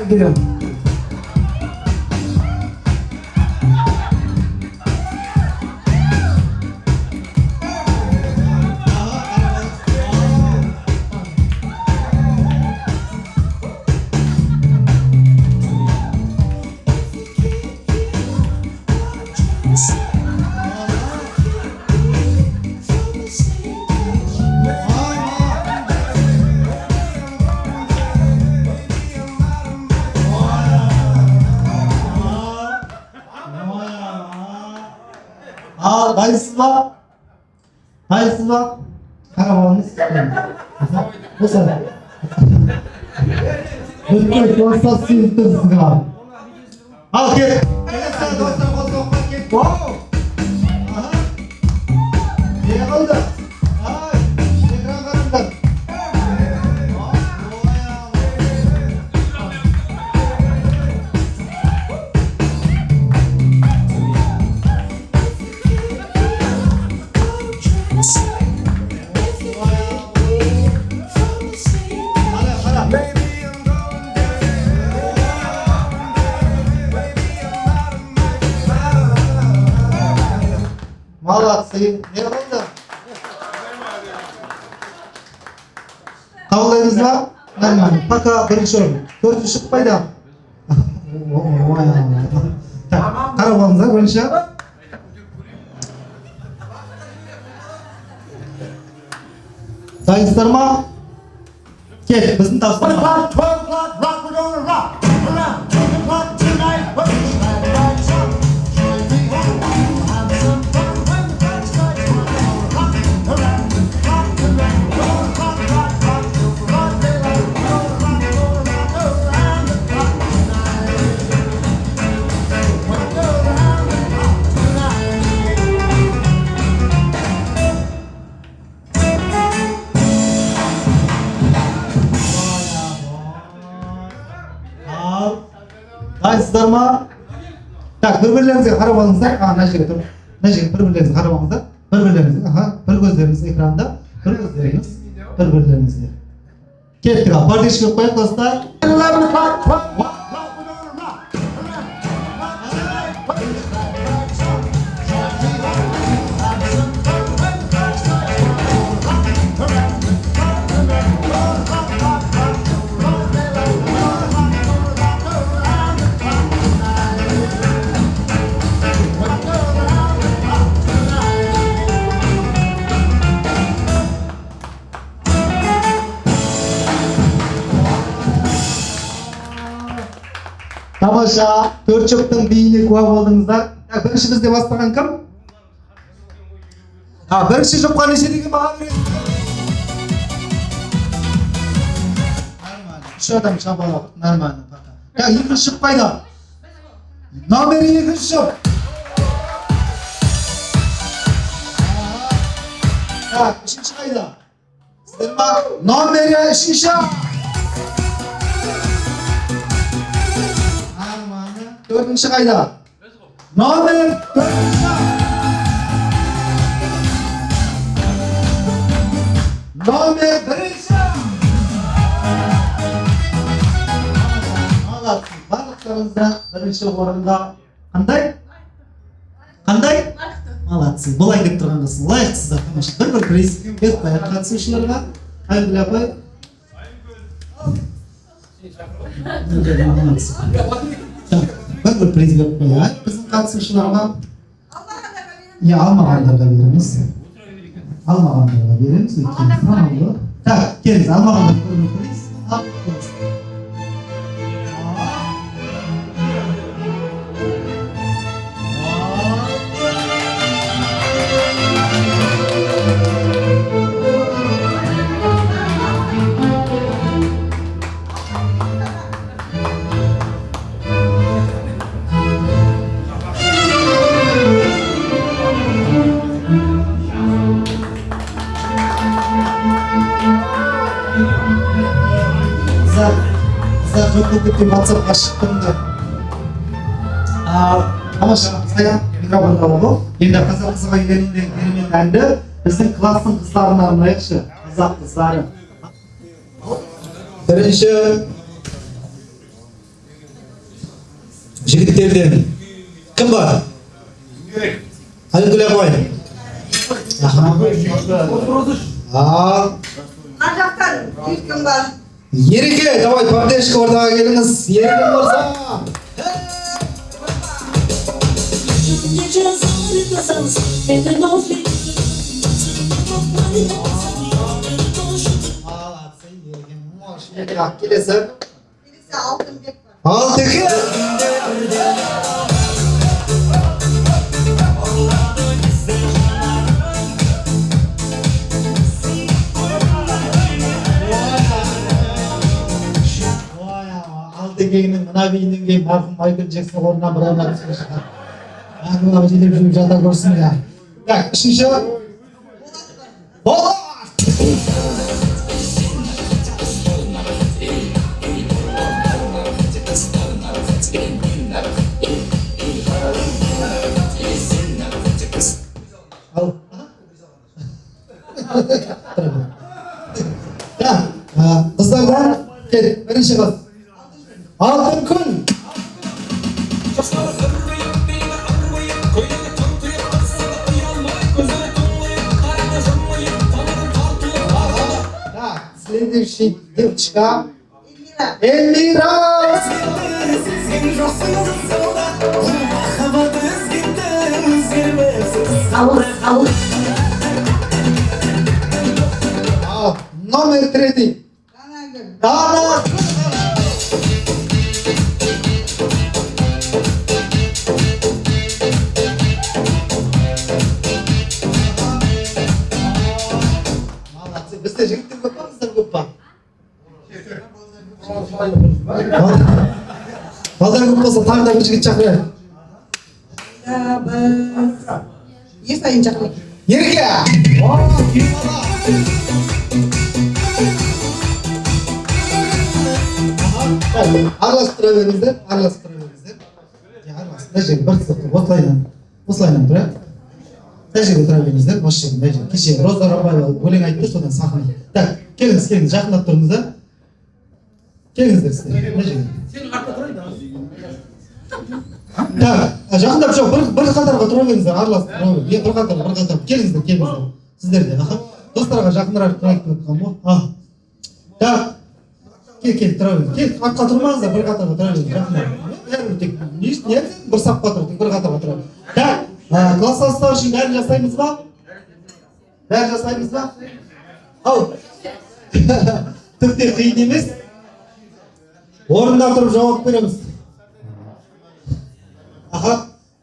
Келем. Al, dayısız var. Dayısız var. Karavanımız. Bu sefer. Lütfen dostlar sıyırttınız galiba. Al gel. Gel sen dostlar dostlar gel. Wow. Aha. Ne oldu? Ay, ekran karardı. Молодцы. Ne oldu? Қабылдаймыз ба? Нормально. Пока бірінші орын. Төртінші шықпайды. Қарап алыңыздар бірінші. Дайынсыздар ма? Кел, біздің тапсырма. Дайынсыздар ма? Так, бір-бірлеріңізге қарап алыңыздар. Мына жерге тұр. Мына жерге бір-бірлеріңізге қарап алыңыздар. Бір-бірлеріңізге, бір көздеріңіз экранда, бір көздеріңіз, бір-бірлеріңізге. Кеттік ал, пардеші көп қояйық достар. Тамаша, төрт жұптың биіне куә болдыңыздар. Бірінші бізде бастаған кім? Бірінші жұпқа неше деген баға бересіз? Нормально. Үш адам шабалап, нормально. Екінші жұп қайда? Номері екінші жұп. Үшінші қайда? Сіздер ма? Номері үшінші. Dördüncü kayda. Номер dördüncü. Номер birinci. Барлықтарыңызда бірінші орында. Қандай? Қандай? Молодцы. Бұлай деп тұрғандасың. Лайықтысыздар. Бір приз беріп қояйық қатысушыларға. Айгүл апай. Bir priz berip qo'yay bizning қатысушыларға. Almağanlarga beremiz. Almağanlarga beremiz. Sanallı. Tak, keliniz almağanlarga beremiz. Al, keliniz. Kızlar çok kötü WhatsApp'a çıktım da. Тамаша, saya mikrofon alalım. Енді қазақ қызға үйленгенде біздің класстың қыздарына арнайықшы, қазақ қыздары. Бірінші жігіттерден кім бар? Айгүл апай. Ар жақтан кім бар? Ереке, давай поддержка ортаға келіңіз. Ереке мырза. Келесі. Алтынбек бар. Алтынбек. Алтынбектің мына биінен кейін марқұм Майкл Джексон орнына бір ойнап шығар. Ақылға жетіп жүріп жата көрсін ya. Так, үшінші. Болат. Al. Kızlardan gel, birinci kız. Altınkul. Следующий девочка. Эльмира. Номер 3. Дана. Бізде жігіттер көп па, қыздар көп па? Балдар көп болса, тағы да бір жігіт шақырайық. Ертайын шақырайық. Ереке! Араласып тұра беріңіздер, араласып тұра беріңіздер. Мына жерге бір сұртып, осылайынан тұра. Мына жерге тұра беріңіздер, осы жерге, мына жерге. Кеше Роза Рабаева өлең айтты, содан сахна. Так, келіңіз, жақындап тұрыңыздар. Келіңіздер сіздер, мына жерге. Сен артта тұрайын. Так, жақындап жоқ, бір қатарға тұра беріңіздер, араласып тұра беріңіздер. Бір қатарға, келіңіздер. Сіздер де, достарға жақындырақ тұрайық деп отқан ғой. Так, кел, тұра беріңіз. Кел, артқа тұрмаңыздар, бір қатарға тұра беріңіз, жақындап. Бір сапқа тұр, бір қатарға тұра беріңіз. Так, класстастар үшін бәрін жасаймыз ба? Бәрін жасаймыз ба? Ау, түкте қиын емес. Орында тұрып жауап береміз.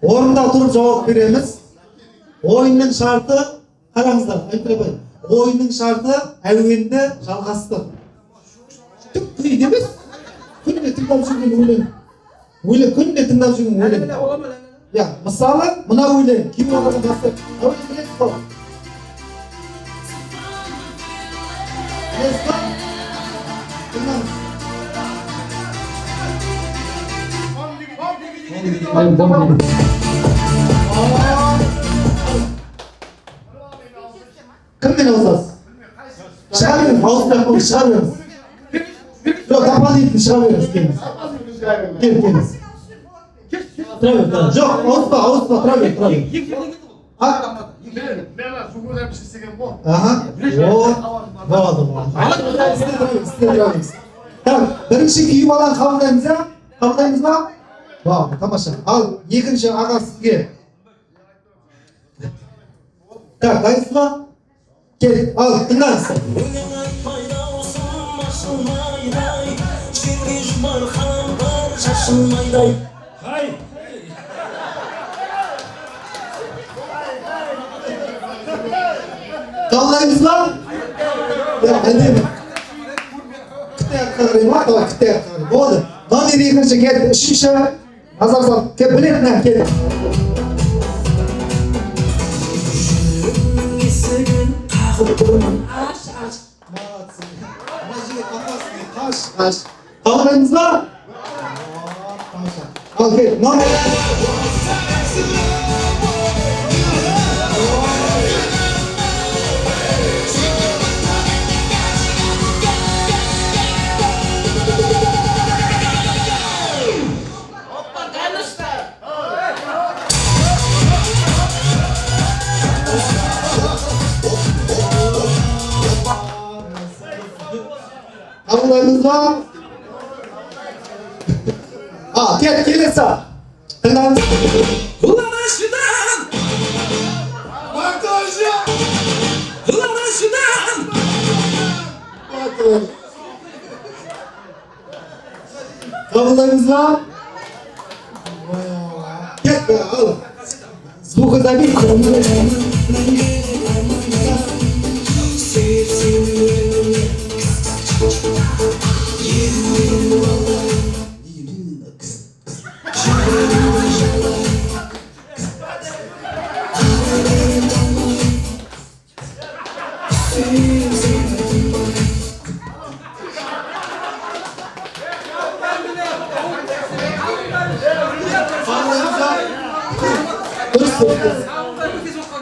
Орында тұрып жауап береміз. Ойынның шарты, қараңыздар, айтпай. Ойынның шарты әуенді жалғастыр. Түк қиын емес. Күнде тыңдап жүрген өлең. Күнде тыңдап жүрген өлең. Мысалы, мына өлең, кім оғырын бастыр? Әуен білесіз бала? Білесіз ба? Тыңдаңыз. Кіммен ауысасыз? Шыға беріңіз, ауыспай қойып шыға беріңіз. Жоқ, тапа дейтін шыға беріңіз, келіңіз. Келіңіз. Тұра бер, жоқ, ауыспа, тұра бер. Болады. Так, бірінші күйі баланы қабылдаймыз, ja? Қабылдаймыз ба? Вау, тамаша. Ал екінші аға сізге. Так, дайынсыз ба? Кел, ал, тыңдаңыз. Қабылдаймыз ба? Әдемі. Кітте қарай ма? Давай, кітте қарай. Болды. Номер екінші келді, үшінші. Назар сал. Кел, білетінен кел. Қабылдаймыз ба? Ал кел, номер. Қабылдаймыз ба? Келесі. Тыңдаңыз. Қабылдаймыз ба? Кет, ал. Звукозапись.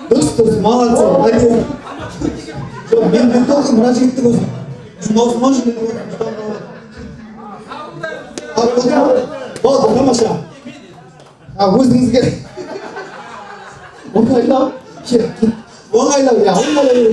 Дұрыс, молодцы, әдемі. Жоқ, мен толқын мына жігіттің өзі. Жұмаусыма жүрген болды, тамаша. Өзіңізге оңайлау, оңайлау, оңайлау.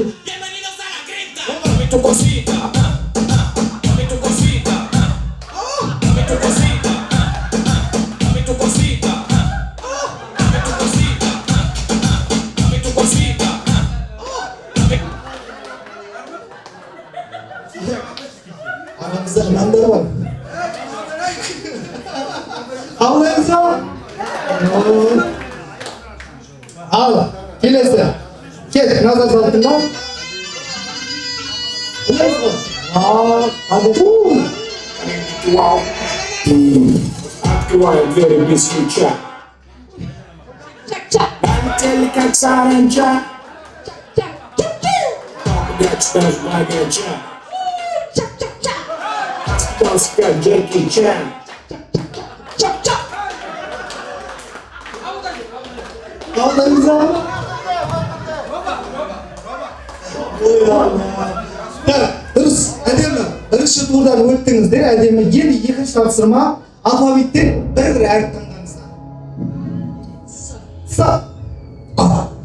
Aramızda anamlar var. Havlayınız ama. Al, kelesi. Gel, nazar saltından. Hadi. Wow. Открываю двери без ключа. Полетели как саранча. Гачтаж богача. Стас как Джеки Чан. Havlayınız ama. Дұрыс, әдемі. Бірінші турдан өттіңіздер, әдемі. Енді екінші тапсырма алфавиттен бір әріп таңдаңыздар. С,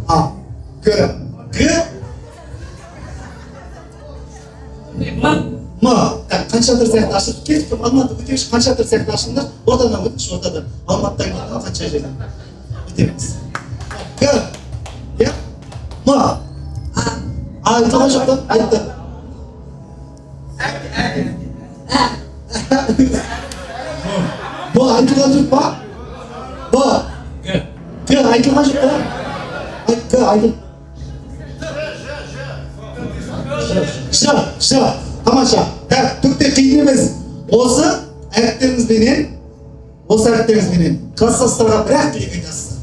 А, Г, М. Қанша түр сияқты ашып кетіп, Алматы өтеуші қанша түр сияқты ашыңдар, ортадан өтіш, ортадан. Алматыдан кейін қанша жерден. Өтеміз. Г, М. Айтылған жоқ та, айтты. Бұл айтылған жоқ па? Г айтылған жоқ па? Г айтыл. Ж. Тамаша. Түкте қиын емес. Осы әріптеріңізбенен класстастарға бір-ақ тілек айтасыздар.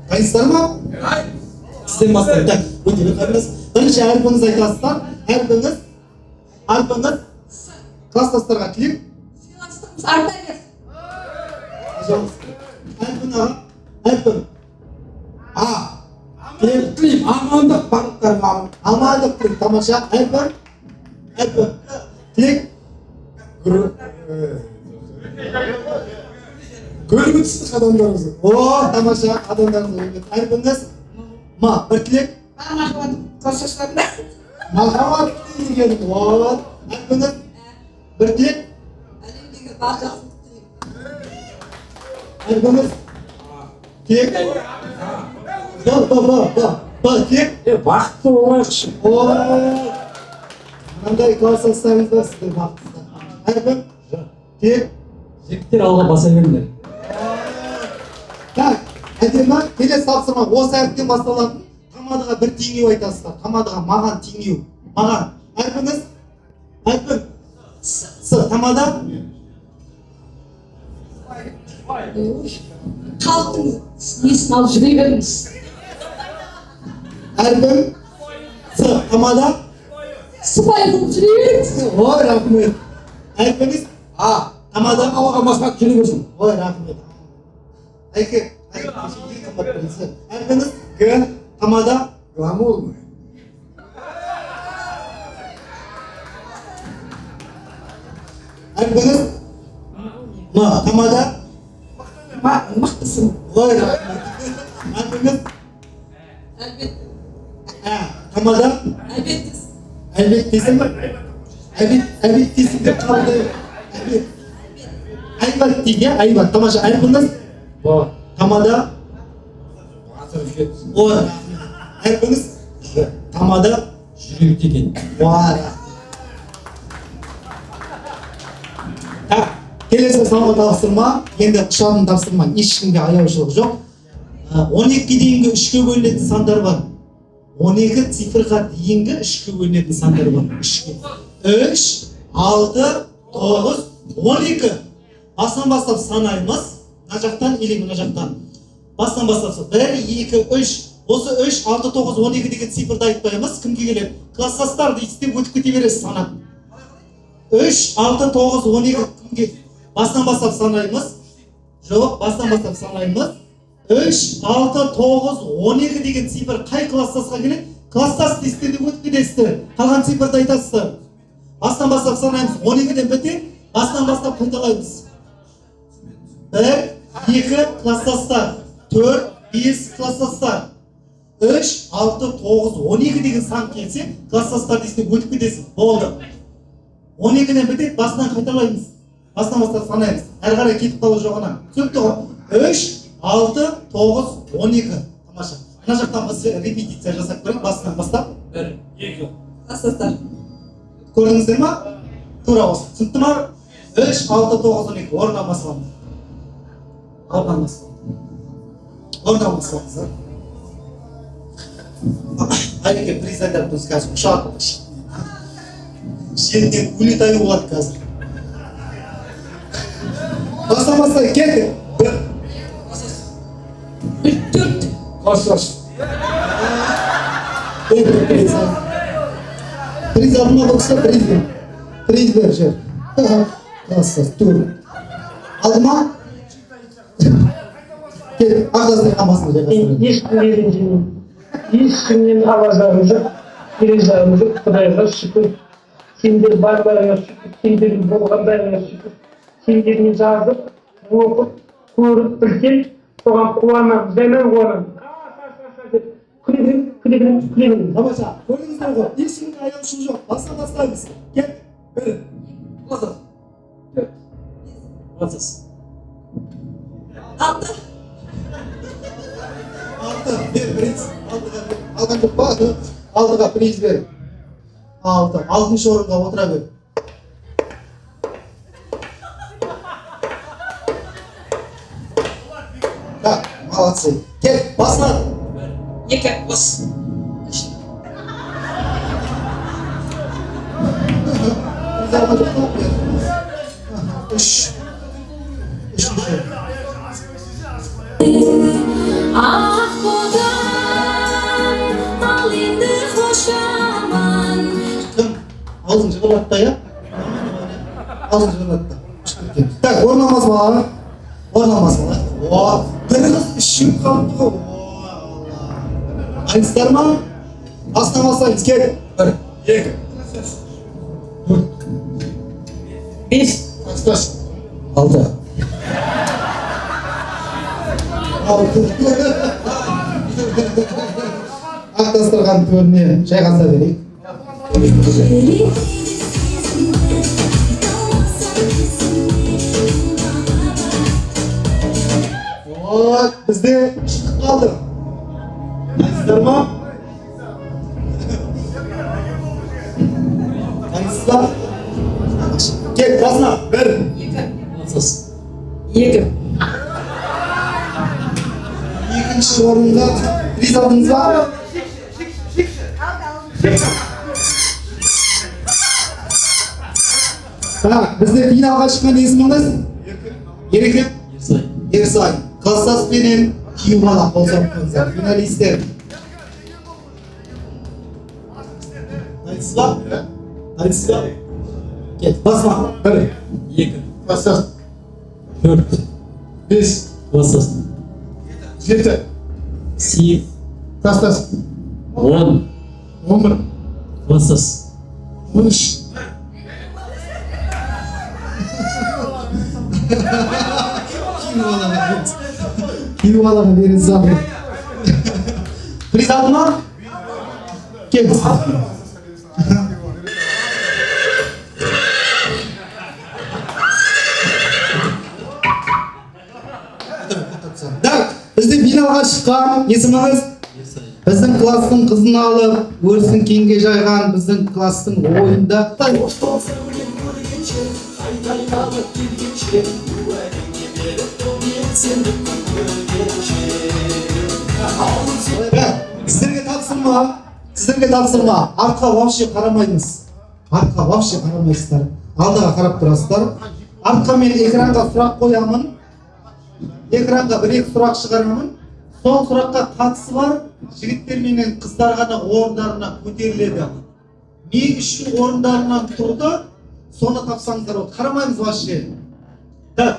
Дайынсыздар ма? Сізден бастайын. Өте қараңыз. Бірінші әрпіңіз айтасыздар. Әрпіңіз класстастарға тілек. Әрпің. А. Тілейм. Амандық барлықтарым. Амандық тілейм. Тамаша. Әрпің. Тілек. Көріп өтістік адамдарыңыз. Тамаша. Адамдарыңыз. Әрпіңіз. Ма. Бір тілек. Махаббат класстастарында. Махаббат деген. Әрпіңіз. Bir dilek. Dilek. Ba. Тек бақытты болайықшы. Мынандай класстастарыңыздар сіздер бақыттысыздар. Әркім тек жігіттер алға баса беріңдер. Так, әдемі келесі тапсырма осы әріптен басталатын. Тамадыға бір теңеу айтасыздар. Тамадыға маған теңеу. Маған. Әркіміз тамада халықтың несін алып жүре беріңіз. әркім тамада Сыпайы қылып жүре беріңіз. ой рахмет. Әркіміз тамада Алға басқа келе берсін. ой рахмет. Әркіміз тамада Гламур ма? әркіміз тамада Мақтысың. ой рахмет. Әркіміз тамада әлбеттесің ба? Әлбеттесің деп қабылдайды. Айбат дейді, айбат. Тамаша. Әркіміз тамада ой рахмет. Әркіміз тамада Жүректе екен. Келесі салма тапсырма, енді құшағын тапсырма, ешкімге аяушылық жоқ. 12-ге дейінгі 3-ке бөлінетін сандар бар. 12 цифрға дейінгі 3-ке бөлінетін сандар бар. 3-ке. 3, 6, 9, 12. Бастан бастап санаймыз. Мына жақтан или мына жақтан. Бастан бастап 1, 2, 3. Осы 3, 6, 9, 12 деген цифрды айтпаймыз. Кімге келеді? Класстастар істеп өтіп кете бересіз санап. 3, 6, 9, 12 кімге? Бастан бастап санаймыз. Жоқ, бастан бастап санаймыз. 3, 6, 9, 12 деген цифр қай класстасқа келеді? Класстас істеп өтіп кетесіздер. Қалған цифрды айтасыздар. Бастан бастап санаймыз. 12-ден бітеді. Бастан бастап қайталаймыз. 1, 2 класстастар. 4, 5 класстастар. 3, 6, 9, 12 деген сан келсе, класстастарды істеп өтіп кетесіз. Болды. 12-ден бітеді, басынан қайталаймыз. Бастан бастап санаймыз. Әрі қарай кетіп қалу жоғына. Түсінікті ғой? 3, 6, 9, 12. Тамаша. Мына жақтан біз репетиция жасап көрейік. Басынан бастап. 1, 2. Класстастар. Көрдіңіздер ма? Тура осы. Түсінікті ма? 3, 6, 9, 12. Орнынан басыламыз. Орнынан басыламыз. Әйке приз айтып тұрсыз қазір. Құшақ. Жерден улетаю болады қазір. Бастамастай кетті. 4. Класстас. Приз алдына болса приз бер жер. Класстас. Тур. Алдыма. Кел, ағдаздырған басына жайғастырайын. Ешкімнен алазарым жоқ, пережарым жоқ, Құдайға шүкір. Сендер барбарыңа шүкір, сендердің болғандарыңа шүкір. Сендермен жазып, оқып, көріп білген, соған қуанамын, жаймен қуанамын. Күлегін. Тамаша, көрдіңіздер ғой, ешкімге аяушылық жоқ, басына бастаймыз. Кет, 1. Басас. 4. Басас. 6. Бер, приз. Алған жоқ па? Алдыға приз бер. 6. 6-шы орынға отыра бер. Так, молодцы. Кет, басынан. 2. Бас. 3. Ağzın cıvılatta ya. Ağzın cıvılatta. Tak, ornamaz bana. Ornamaz bana. Oo, bir kız işim kaldı. Oo, Allah. Aynısılar mı? Aslamazsanız gel. 1, 2. 4. 5. Kaç? 6. 6. Ақтастырған төріне жайғаса берейік. Вот, бізде шықтық қалды. Айтсыздар ма? Кел, басына. 1. 2. Екінші орында приз алдыңыз ба? Так, бізде финалға шыққан есіміңіз? Ереке? Ерсай. Класстас пенен күйеу бала қосып қойыңыздар. Финалистер. Дайынсыз ба? Дайынсыз ба? Кет, басма. 1. 2. Класстас. 4. 5. Класстас. 7. 8. Класстас. 10. 11. Класстас. 13. Күйеу балаға берін забы. Приз алды ма? Кел. Так, бізде финалға шыққан есіміңіз? Біздің класстың қызын алып, өрісін кеңге жайған біздің класстың ойында. Сіздерге тапсырма. Артқа вообще қарамайсыз. Артқа вообще қарамайсыздар. Алдыға қарап тұрасыздар. Артқа мен экранға сұрақ қоямын. Экранға 1-2 сұрақ шығарамын. Сол сұраққа қатысы бар жігіттер менен қыздар ғана орындарына көтеріледі. Не үшін орындарынан тұрды? Соны тапсаңыздар болды. Қарамаймыз вообще. Так.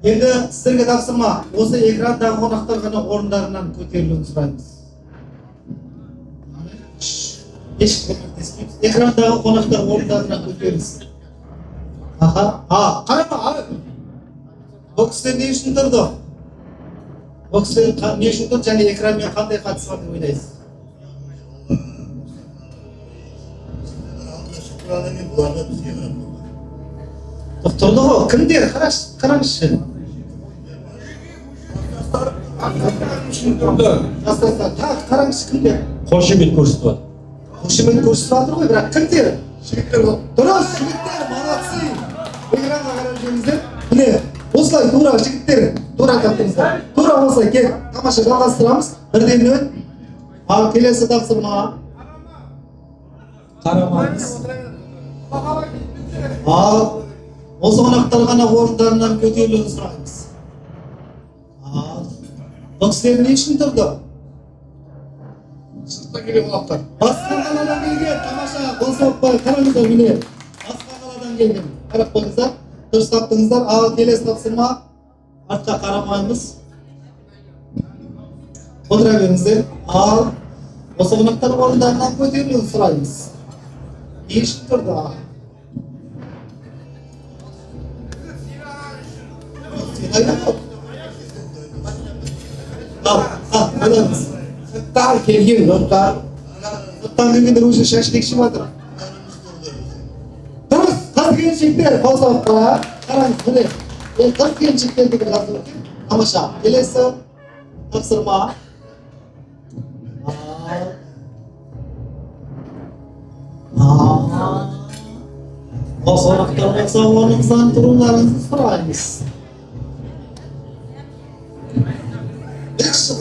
Енді сіздерге тапсырма. Осы экрандағы қонақтар ғана орындарынан көтерілуін сұраймыз. Ешкім көмектеспейміз. Экрандағы қонақтар орындарынан көтерілсін. Қарама. Бұл кісілер не үшін тұрды? Бұл кісілер не үшін тұрды және экранмен қандай қатысы бар деп ойлайсыз? Тұрды ғой, кімдер? Қараңызшы. Қараңызшы кімдер? Қошемет көрсетіп жатыр. Қошемет көрсетіп жатыр ғой, бірақ кімдер? Жігіттер ғой. Дұрыс, жігіттер, молодцы. Экранға қарап жүріңіздер. Міне, осылай тура жігіттер, тура таптыңыздар. Тура осылай кел, тамаша жалғастырамыз. Бірден. Ал келесі тапсырма. Қарамаңыз. Ал осы қонақтар ғана орындарынан көтерілуін сұраймыз. Бұл кісілер не үшін тұрды? Басқа келген қонақтар. Басқа қаладан келген, тамаша, қосылып қараңыздар міне. Басқа қаладан келген. Қарап қойыңыздар. Дұрыс таптыңыздар. Ал келесі тапсырма. Артқа қарамаймыз. Отыра беріңіздер. Ал осы қонақтар орындарынан көтерілуін сұраймыз. Не үшін тұрды? Ойлаңыз. Сырттан келген жұрттар. Сырттан келгендер уже шашылек жатыр. Дұрыс, қыз-келіншектер қосылыпқа. Қараңыз, міне. Қыз-келіншектер деген жазылып екен. Тамаша. Келесі тапсырма. Осы қонақтар болса орныңыздан тұруларыңызды сұраймыз.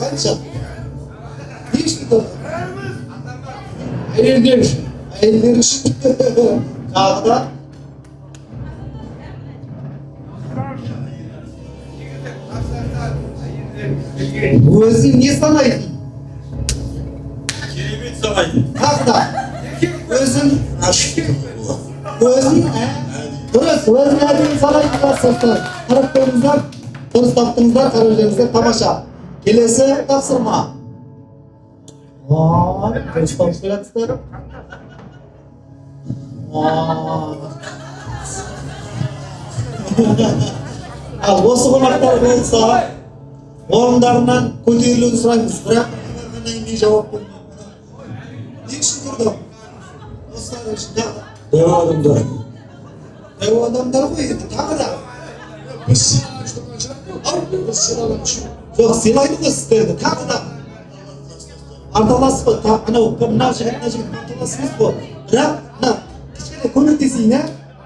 Қанша? Не үшін тұрды? Әйелдер үшін. Әйелдер үшін. Жағы да? Өзін не санайтын? Керемет санайтын. Тағы да? Өзін? Өзін? Дұрыс, өзін әдейі санайтын класстастар. Қарап көріңіздер. Дұрыс таптыңыздар, қарап жүріңіздер. Тамаша. Келесі тапсырма. Дұрыс тауып келатсыздар. Ал осы қонақтар болса, орындарынан көтерілуін сұраймыз. Бірақ не жауап болмайды. Не үшін тұрды? Осылар үшін тағы. Дәу адамдар. Дәу адамдар ғой, енді тағы да. Жоқ, сыйлайды ғой сіздерді, тағы да. Арталасып қой, мына жігіт арталасымыз ғой. Бірақ, кішкене көмектесейін,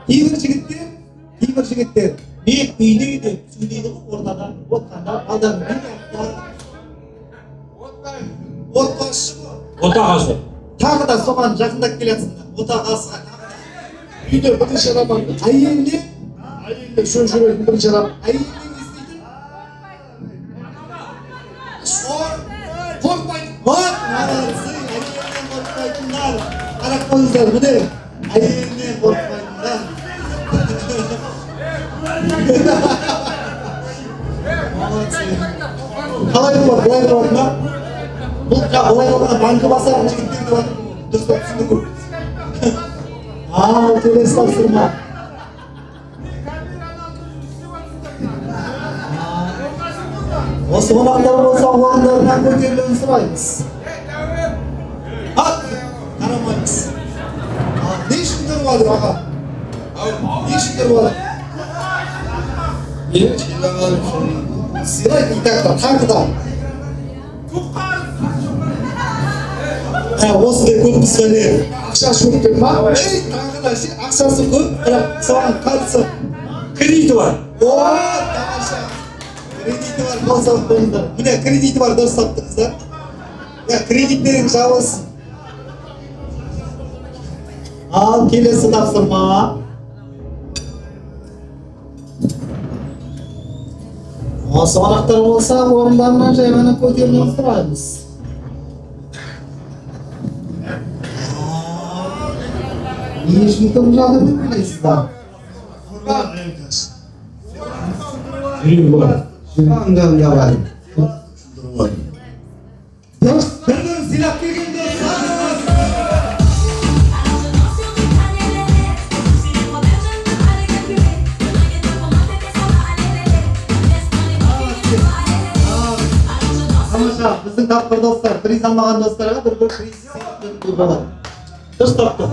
Кейбір жігіттер мен үйде деп сөйлейді ғой ортада отқанда алдағы отбасы Отағасы. тағы да соған жақындап келесің отағасыға үйде бірінші адам әйеліне сөз жүретін бірінші адам әйеліне не істейтін қорықпайды вот молодцы әйелінен қорықпайтындар қарап қойыңыздар міне әйелінен қорықпайтындар қалай болады былай болады ма бұл былай болғанда банкі басатын жігіттер деп жатыр дұрыстап түсіндіру ал келесі тапсырма осы қонақтар болса орындарынан көтерілуін сұраймыз қарамаймыз не үшін тұрып жатыр аға не үшін тұрып жатыр сыйлайды итақтар қаңқыдан осындай көп бізге ақшасы көп деп ма тағы да ақшасы көп бірақ соған қарсы кредиті бар тамаша кредиті бар болса қойыңыздар міне кредиті бар дұрыс таптыңыздар кредиттерің жабылсын ал келесі тапсырма осы қонақтар болса орындарынан жай ғана көтерілуін сұраймыз не үшін тұрып жатыр деп ойлайсыздар Жүрегі бар. жүрегінде бар дұрыс бір-бірін сыйлап келген достар тамаша біздің тапқыр достар приз алмаған достарға бір приз болады дұрыс тапты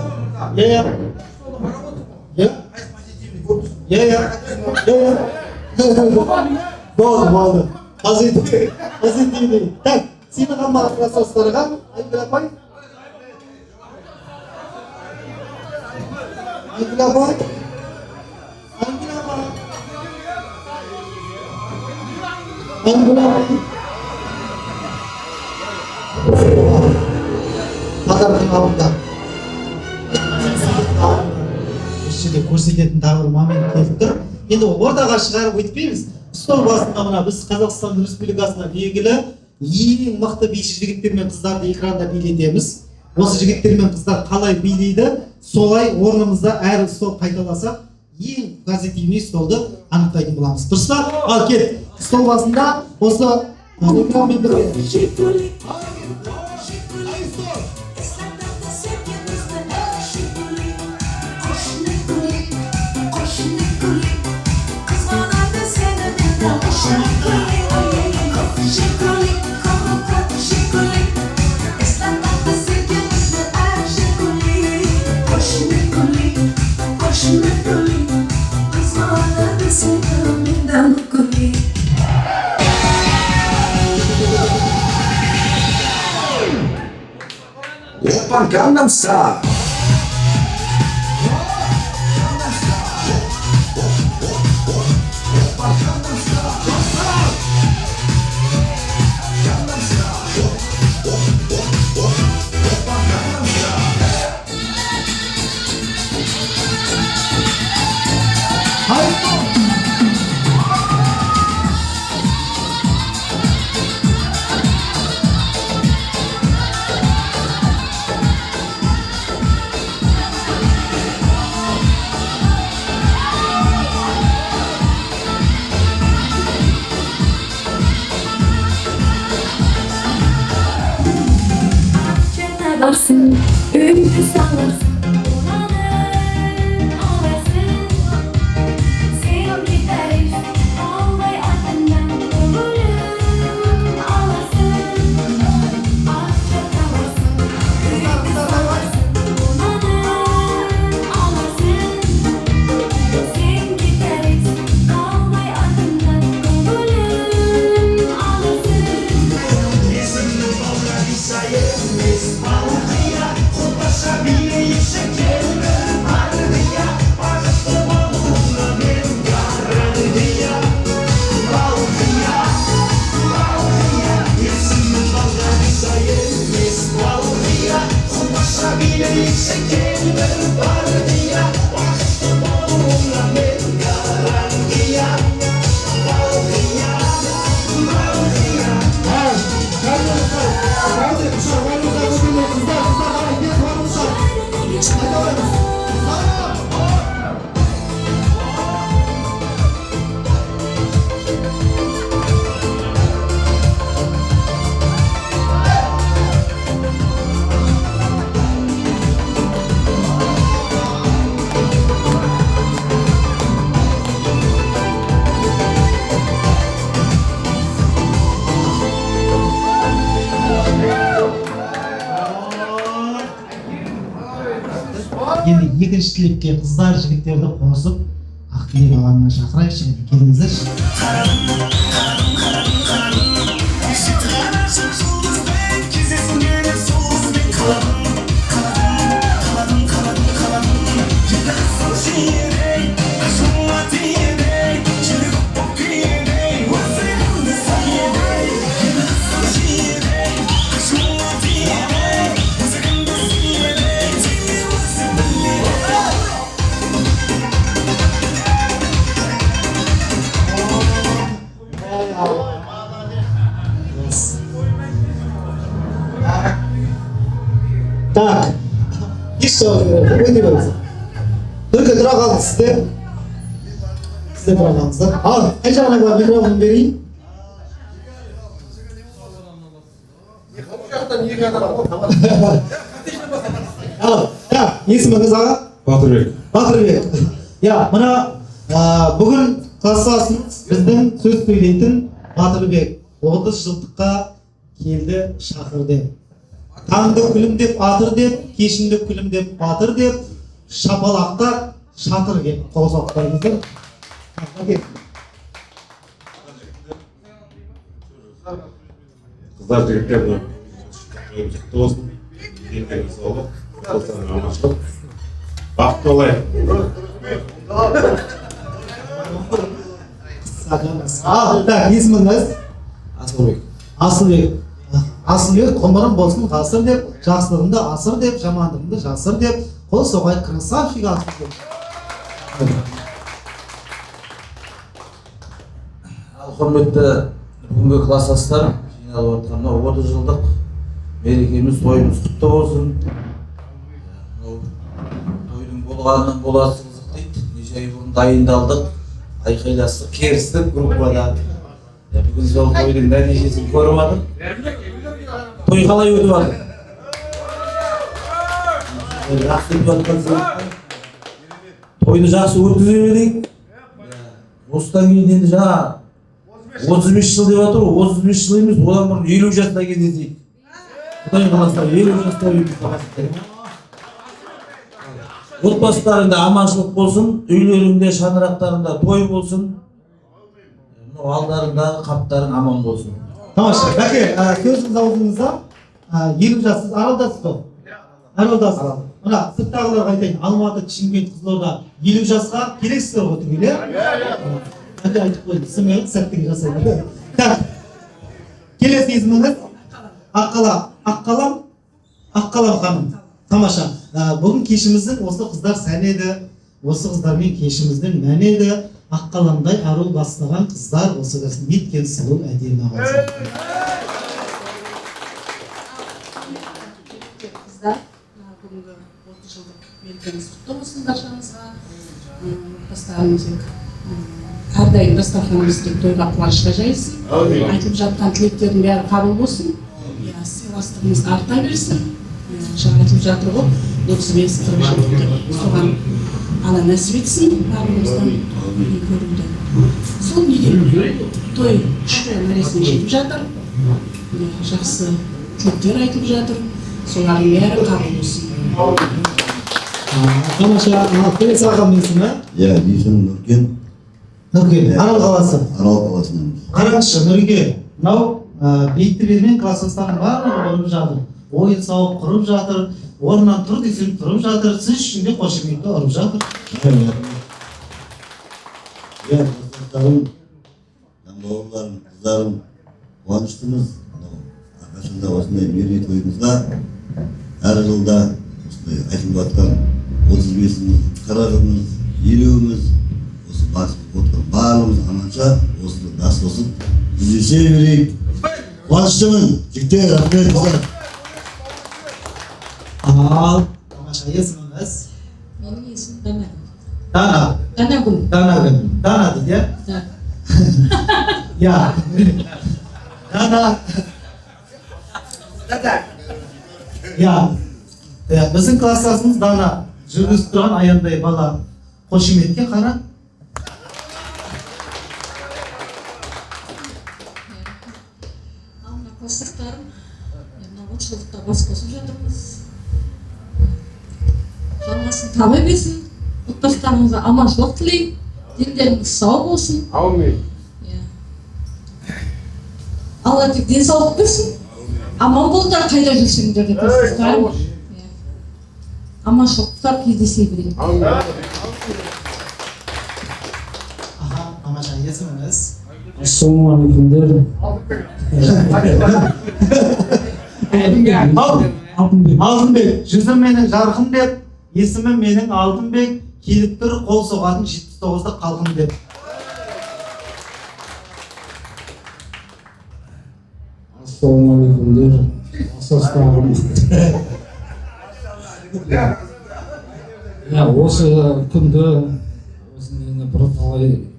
болды позитивный так сені қалмаған класстастарға айгүл апай Подаркың алдында осы жерде көрсететін тағы бір момент келіп тұр енді ортаға шығарып өтпейміз стол басында мына біз Қазақстан Республикасына белгілі ең мықты биші жігіттер мен қыздарды экранда билетеміз осы жігіттер мен қыздар қалай билейді солай орнымызда әр стол қайталасақ ең позитивный столды анықтайтын боламыз дұрыс па ал кет стол басында осы экранмен бірге Oppa Gangnam Style. Varsın, ümit sağlarsın, ağlarsın. Sen gideriz, ağlay ardından ölüm ağlarsın. Aşka kalırsın, ümit sağlarsın, ağlarsın. Sen gideriz, ağlay ardından ölüm ağlarsın. Sabia isso екінші тілекке қыздар жігіттерді қосып ақ тілек алаңына шақырайықшы. Келіңіздерші. Так, еще выделился. Только драгал сте. Сте драгался. А, айжа ана бар микрофон берейін. Так, есіміңіз аға? Батырбек. Батырбек. Я, мына бүгін класстасымыз біздің сөз сөйлейтін Батырбек 30 жылдыққа келді шақырды. Таңды күлімдеп атыр деп, кешінді күлімдеп батыр деп, шапалақтар шатыр кеп қосақтарыңыздар. Қыздар жігіттерді құтты болсын. Деніңіз сау болып, болсаңыз аманшылық. Бақытты болайық. Так, есіміңіз? Асылбек. Асылбек. Асылбек ғұмырым болсын ғасыр деп, жақсылығымды асыр деп, жамандығымды жасыр деп, қол соғай красавчик Асылбек. Құрметті бүгінгі класстастар, жиналып отырған 30 жылдық мерекеміз, тойымыз құтты болсын. Тойдың болғанынан боласы қызық дейді. Неше ай бұрын дайындалдық, айқайластық, керістік группада. Бүгін сол тойдың нәтижесін көріп жатыр. Той қалай өтіп жатыр? Жақсы өтіп жатқан. Тойды жақсы өткізе берейік. Осыдан кейін енді жаңа 35 жыл деп жатыр, 35 жыл емес, одан бұрын 50 жаста кездесейік. Құдай қаласа 50 жаста өтіп. Отбасыларында аманшылық болсын, үйлерінде, шаңырақтарында той болсын. Алдарындағы қаптарың аман болсын. Тамаша, бәке, сөзіңіз аузыңызда 50 жассыз аралдасыз ғой? Аралдасыз. Мына сырттағыларға айтайын, Алматы, Шымкент, Қызылорда 50 жасқа керексіздер ғой түгел, Әке айтып қойды, сіңіп сәттігі жасайды. Так, келесі есіміңіз? Аққалам ханым. Тамаша, бүгін кешіміздің осы қыздар сән еді, осы қыздармен кешіміздің мән еді. Аққаламдай ару бастаған қыздар осы кісін неткен сұлу әдемі қалса. Қыздар, бүгінгі 30 жылдық мерекеміз құтты болсын баршаңызға. Бастарыңыз әрдайым дастарханымызды тойға қуанышқа жайсын. Айтылып жатқан тілектердің бәрі қабыл болсын. Сыйластығымыз арта берсін. Жаңа айтылып жатыр ғой, 35-40 жыл деп соған Ала нәсіп етсін, барлығымыздан көруді. Сол неде той күшті мәресіне жетіп жатыр. Жақсы тілектер айтылып жатыр. Солардың бәрі қабыл болсын. Тамаша, келесі ағамның есімі? Иә, есімім Нұркен. Нұркен, Арал қаласы. Арал қаласынан. Қараңызшы, Нұркен, мынау бейітті бермен класстастардың барлығы ұрып жатыр. Ойын сауық құрып жатыр. Орнынан тұр десем тұрып жатыр, сіз үшін де қошеметті ұрып жатыр. Иә, достарым, бауырларым, қыздарым, қуаныштымыз. Арқасында осындай мерейтойымызға әр жылда осындай айтылып жатқан 35-іміз, 40-ымыз, 50-іміз, осы басып отырған барлығымыз аманша осыны дас қосып жүздесе берейік. Қуаныштымын, жігіттер, рахмет қыздар. Ал, тамаша, есіміңіз? Менің есімім Дана. Дана. Данагүл. Данагүл. Дана дейді, иә? Да. Я. Дана. Я. Біздің класстасымыз Дана. Жүргізіп тұрған аяндай бала. Қошеметке қара. Мына класстастарым, мына 30 жылдықта бас қосып жатырмыз. жалғасын таба берсін. Отбасыларыңызға аманшылық тілеймін. Дендеріңіз сау болсын. Аумин. Алла тек денсаулық берсін. Аман болыңдар, қайда жүрсеңдер деп сұраймын. Аманшылықтар кездесе берейік. Тамаша, есіміңіз? Ассалаумағалейкумдер. Алтынбек, жүзім менің жарқын деп, есімім менің Алтынбек, келіп тұр қол соғатын 79-ды қалқын деп. Ассалаумағалейкумдер. Асастағым. Осы күнді, осы мені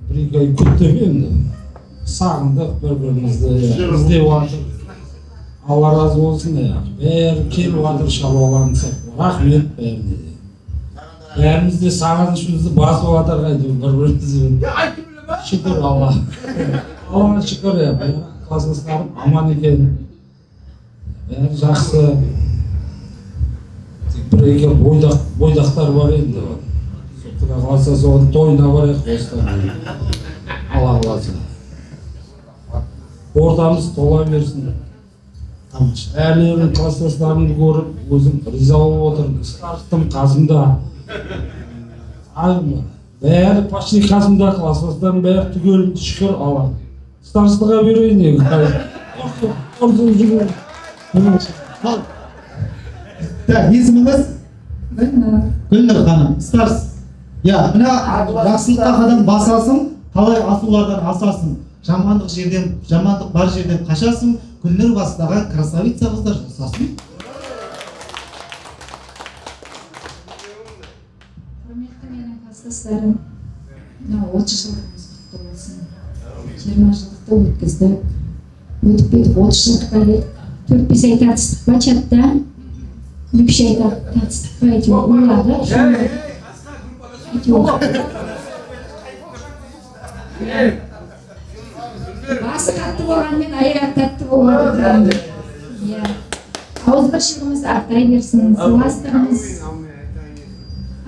бір-екі ай күттік енді. Сағындық бір-бірімізді іздеп жатыр. Алла разы болсын. Бәрі келіп жатыр шаруаларымыз. Рахмет бәріне де. Бәріміз де сағынышымызды басып жатыр бір-бірімізбен. Шүкір Алла. Аллаға шүкір. Класстастарым аман екен. Бәрі жақсы. Бір-екі бойдақтар бар енді. Құда қаласа соған тойына барайық осылар. Алла қаласа. Ортамыз тола берсін. Әлемнің класстастарымды көріп, өзім риза болып отырмын. Старшым қасымда. Бәрі почти қасымда, класстастарым бәрі түгел, шүкір Алла. Старшылыға берейін егі. Есіміңіз? Гүлнұр ханым, старс. Мына жақсылыққа қадам басасың, талай асулардан асасың. Жамандық бар жерден қашасың, Гүлнұр бастаған красавица қыздар жасасын. Құрметті менің класстастарым, 30 жылдығымыз құтты болсын. 20 жылдықты өткіздік. Өтіп кетіп 30 жылдыққа келдік. 4-5 ай татыстық па чатта? 3 ай татыстық па әйтеуір ойлады. Басы қатты болғанмен аяғы тәтті болады. Ауызбіршілігіміз артай берсін, сыйластығымыз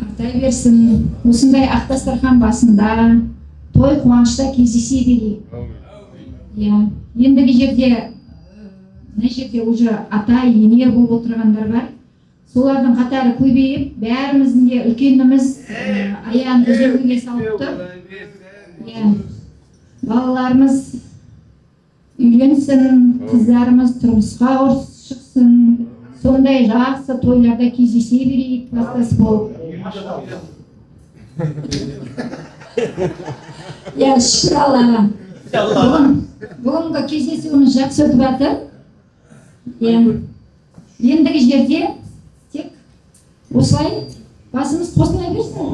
артай берсін. Осындай ақ дастархан басында той қуанышта кездесе берейік. Ендігі жерде, мына жерде уже ата, ене болып отырғандар бар. Солардың қатары көбейіп, бәріміздің де үлкеніміз аяғын үзеңгіге салып тұр. Балаларымыз үйленсін, қыздарымыз тұрмысқа шықсын, сондай жақсы тойларда кездесе берейік, класстас болып. Шүкір Аллаға. Бүгінгі кездесуіміз жақсы өтіп жатыр. Ендігі жерде тек осылай басымыз қосылай берсін.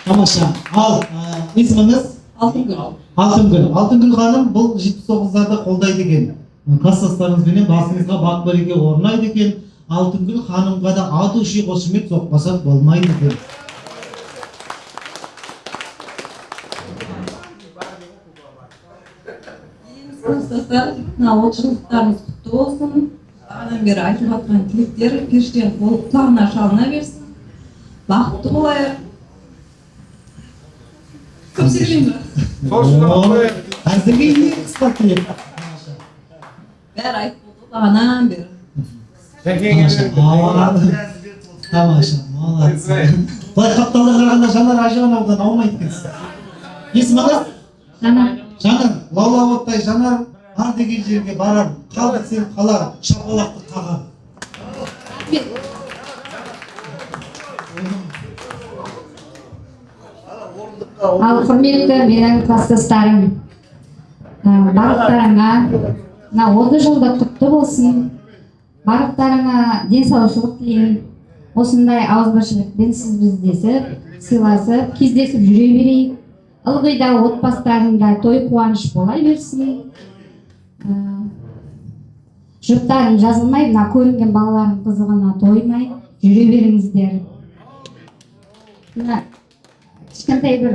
Тамаша. Ал, есіміңіз? Алтынгүл. Алтынгүл ханым бұл 79-ларды қолдайды екен. Класстастарыңызбенен басыңызға бақ береке орнайды екен. Алтынгүл ханымға да аты үші қошемет соқпасақ болмайды екен. Класстастар, 30 жылдықтарыңыз құтты болсын. Бағадан бері айтып жатқан тілектер періштен құлағына шалына берсін. Бақытты болайық. Көп сөйлеймін ба? Әзірге ең қысқа тілек. Бәрі айтып болды бағанан бері. Тамаша, молодцы. Бұлай қапталдар қарағанда жанар ажығанаудан аумайды екенсіз. Есіміңіз? Жанар, лаулап оттай жанар, бар деген жерге барар, қалды сен қалар, шапалақты қағар. Ал құрметті менің класстастарым, барлықтарыңа 30 жылдық құтты болсын. Барлықтарыңа денсаулық тілеймін. Осындай ауызбіршілікпен сіз біздесіп, сыйласып, кездесіп жүре берейік. Ылғи да отбасыларында той қуаныш бола берсін. Жұрттарың жазылмай, мына көрінген балалардың қызығына тоймай жүре беріңіздер. Кішкентай бір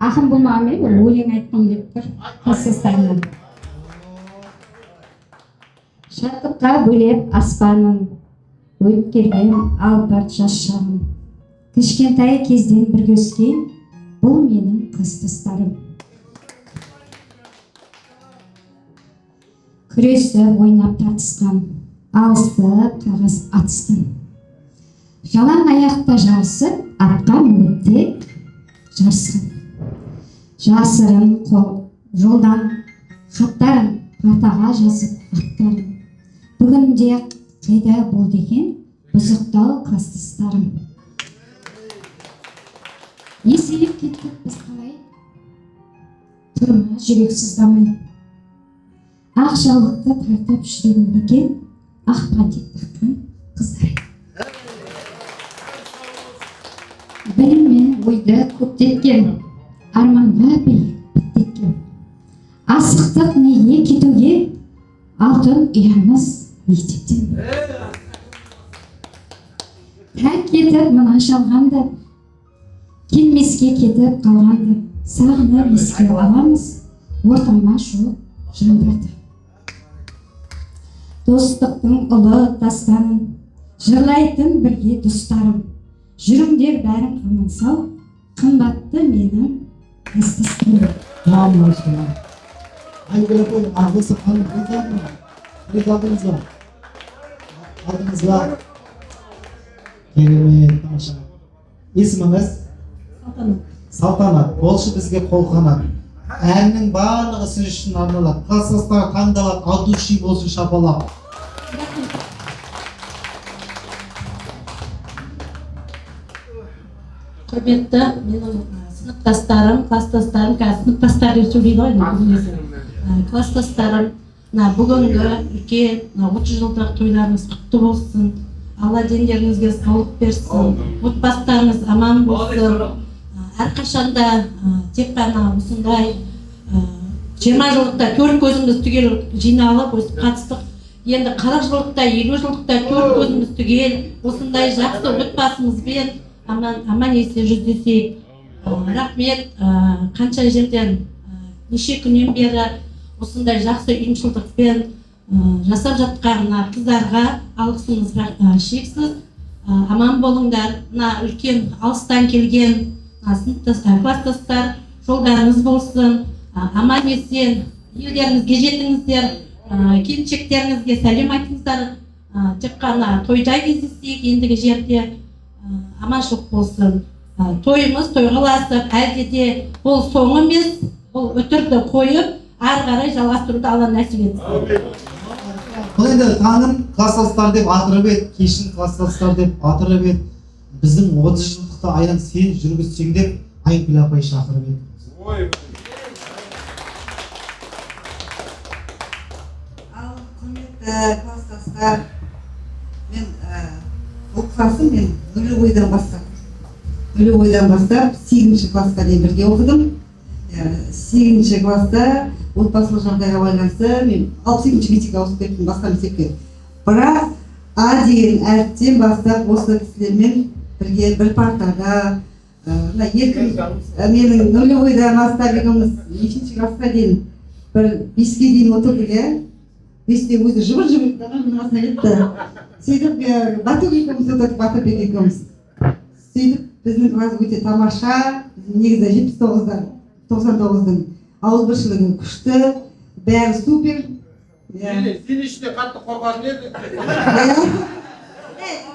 ақын болмағанмен бір өлең айтқым келіп тұр класстастарымнан. Шаттыққа бөлеп аспанын, өткерген алпарт жас шағым. Кішкентай кезден бірге өскен, бұл менің кластастарым. Күресіп, ойнап тартысқан, алысып, қағаз атысқан. Жалаң аяқта жарысып, атқа мініп жарысқан. Жасырын жолдан хаттарын партаға жазып аттарын. Бүгінде қайда болды екен бұзықтау кластастарым. Есейіп кеттік біз қалай, тұрма жүрек сыздамай. Ақ жаулықты тартып жүрген екен, ақ патет таққан қыздар. Білім мен ойды көптеткен, арманға биіктеткен. Асықтық неге кетуге, алтын ұямыз мектептен. Тәк кетіп мына шалғанды, келмеске кетіп қалғанды, сағынып еске аламыз, ортама жоқ жандарды. Достықтың ұлы дастанын, жырлайтын бірге достарым. Жүріңдер бәрін аман сау, қымбатты менің кластастарым. Айгүл апай, ағысы қаным қыздарды, қыздардыңыз ба? Алдыңыз ба? Керемет, тамаша. Есіміңіз? Салтанат. Болшы бізге қолқанат. Әннің барлығы сіз үшін арналады. Кластастар таңдалады, алдуши болсын шапалап. Құрметті менің сыныптастарым, кластастарым, сыныптастар деп сөйлейді ғой. Кластастарым, бүгінгі үлкен 30 жылдық тойларыңыз құтты болсын. Алла дендеріңізге саулық берсін. Отбасыларыңыз аман болсын. Әрқашанда тек қана осындай 20 жылдықта төрт көзіміз түгел жиналып өсіп қатыстық. Енді 40 жылдықта, 50 жылдықта төрт көзіміз түгел осындай жақсы отбасымызбен аман есен жүздесейік. Рахмет, қанша жерден неше күннен бері осындай жақсы ұйымшылдықпен жасап жатқан қыздарға алғысымыз шексіз. Аман болыңдар. Үлкен алыстан келген кластастар жолдарыңыз болсын. Аман есен үйлеріңізге жетіңіздер. Келіншектеріңізге сәлем айтыңыздар. Тек қана тойда кездесейік, ендігі жерде аманшылық болсын. Тойымыз тойғаласып, әлде де бұл соң емес, бұл өтірді қойып, ары қарай жалғастыруды Алла нәсіп етсін. Бұл енді таңын кластастар деп атырып еді, кешін кластастар деп атырып еді. Біздің 30 жылдықты айдан сен жүргізсең деп Айгүл апай шақырып еді. Ал құрметті кластастар, мен бұл классым мен нулевойдан бастап 8-ші классқа дейін бірге оқыдым. 8-ші класста отбасылық жағдайға байланысты мен 62-ші мектепке ауысып кеттім, басқа мектепке. Бірақ А деген әріптен бастап осы кісілермен бірге бір партада, менің нулевойдан бастап екеуміз 2-ші классқа дейін бір 5-ке дейін отырдық. 5-те өзі жыбыр-жыбыр қағанымасына кетті. Сөйтіп батып екеуміз отырдық, батып екеуміз. Сөйтіп біздің класс өте тамаша, негізі 99-дан ауызбіршілігі күшті, бәрі супер. Сен ішінде қатты қорқатын еді.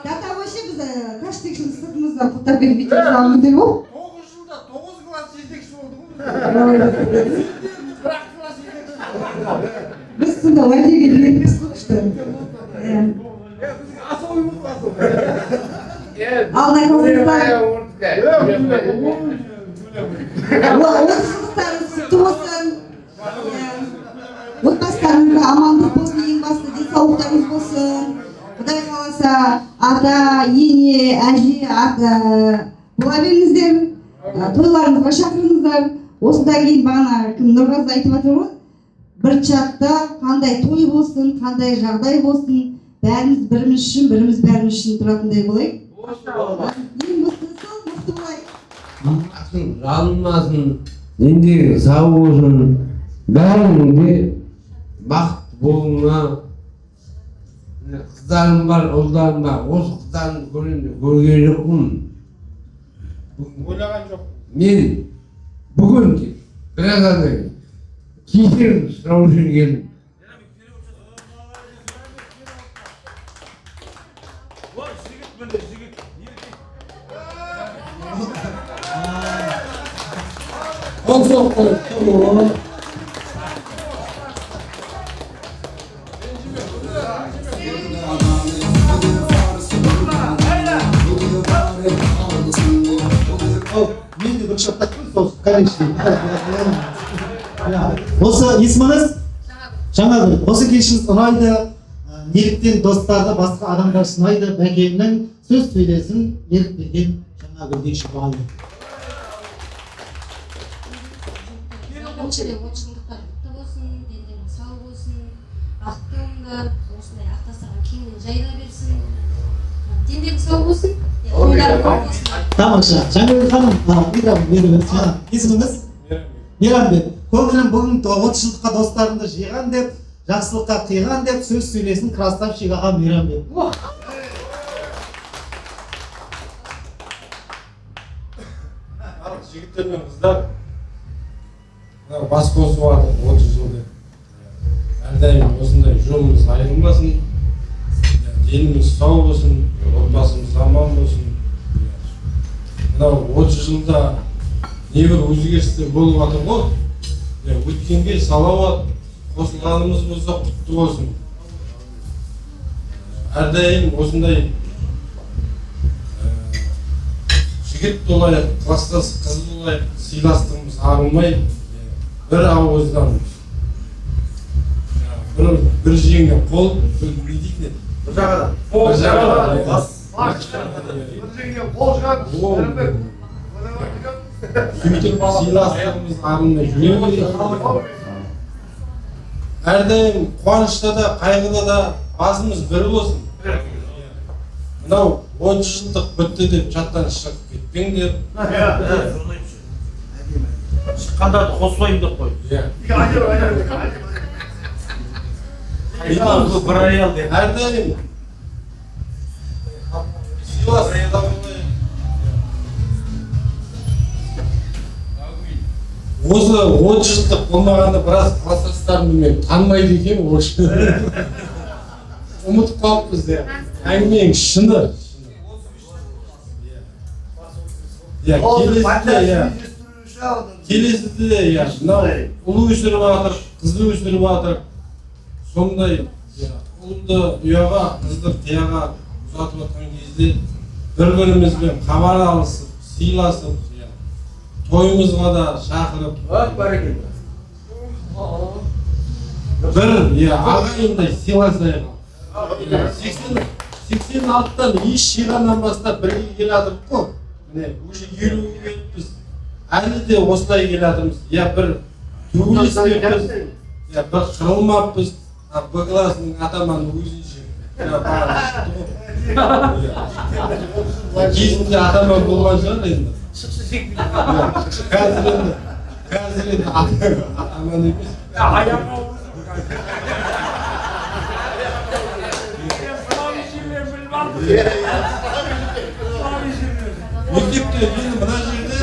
Дата вообще біз каштекшінің сыртымыздан құттап беріп бейтін жағымыз деп ол? 9 жылда 9 класс жетекші болды ғой. Бірақ класс жетекші. Біз сонда уәдеге береміз күшті. Асау емес асау. Алда кластастар. Отбасылықтарыңыз құтты болсын. Отбасыларыңызға амандық болсын, ең басты денсаулықтарыңыз болсын. Құдай қаласа, ата, ене, әже, бола беріңіздер. Тойларыңызға шақырыңыздар. Осыдан кейін бағана кім Нұрғазы айтып жатыр ғой. Бір чатта қандай той болсын, қандай жағдай болсын, бәріміз біріміз үшін, біріміз бәріміз үшін тұратындай болайық. Ең басты сол, мықты болайық. Жалынмасын, ендегі сау болсын, бәріңде бақыт болуына Kızlarım var, oğullarım var. O kızlarını görgen yokmун. Ойлаған жоқ. Men bugün biraz önce kişinin sınavı için geldim. Мен де бір шаттатпын сол конечно. Осы есіміңіз? Жаңағы осы кешіңіз ұнайды. Неліктен достарды басқа адамдар сынайды. Бәкеңнің сөз сөйлесін ерік берген жаңа гүлдей шұбалы. Жылдықтар құтты болсын, дендерің сау болсын, бақытты болыңдар, осындай ақтастарға кеңінен жайыла берсін. Дендерің сау болсын, ойларың көп болсын. Тамаша. Жаңагүл ханым, микрофон беріңіз. Есіміңіз? Мейрамбек. Көңілім бүгін 30 жылдыққа достарымды жиған деп, жақсылыққа қиған деп сөз сөйлесін красавчик аға Мейрамбек. Жігіттер мен қыздар бас қосып жатыр 30 жыл деп. Әрдайым осындай жолымыз айырылмасын, деніміз сау болсын, отбасымыз аман болсын. Мынау 30 жылда небір өзгерістер болып жатыр ғой. Өткенге салауат қосылғанымыз болса құтты болсын. Әрдайым осындай жігіт болайық, класстас қыз болайық, сыйластығымыз арылмай, бір ауыздан бір жеңнен қол, бір жеңнен қол шығады. Сөйтіп сыйластығымыз арылмай жүре берейік. Әрдайым қуанышта да, қайғыда да басымыз бір болсын. Мынау 30 жылдық бітті деп чаттан шығып кетпеңдер. Шыққандарды қосылайын деп қой. Бір аял деп. Әрдайым сыйластықта болайық. Осы 30 жылдық болмағанда біраз класстастарымды мен танымайды екен, осы. Ұмытып қалыппыз де. Әңгіменің шыны. Келесіде, мынау ұлы өсіріп жатыр, қызды өсіріп жатыр. Сондай ұлды ұяға, қызды қияға ұзатып жатқан кезде бір-бірімізбен хабар алысып, сыйласып, тойымызға да шақырып, бір ағайындай сыйласайық. 86-тан еш жиғаннан бастап бірге келе жатырмыз ғой. Міне, уже 50-ге келіппіз. Әлі де осылай келе жатырмыз. Бір төбелеспеппіз, бір қырылмаппыз. Б классының атаманы өзінше кезінде атаман болған шығар енді. Қазір енді атаман емес. Мектепте енді мына жерде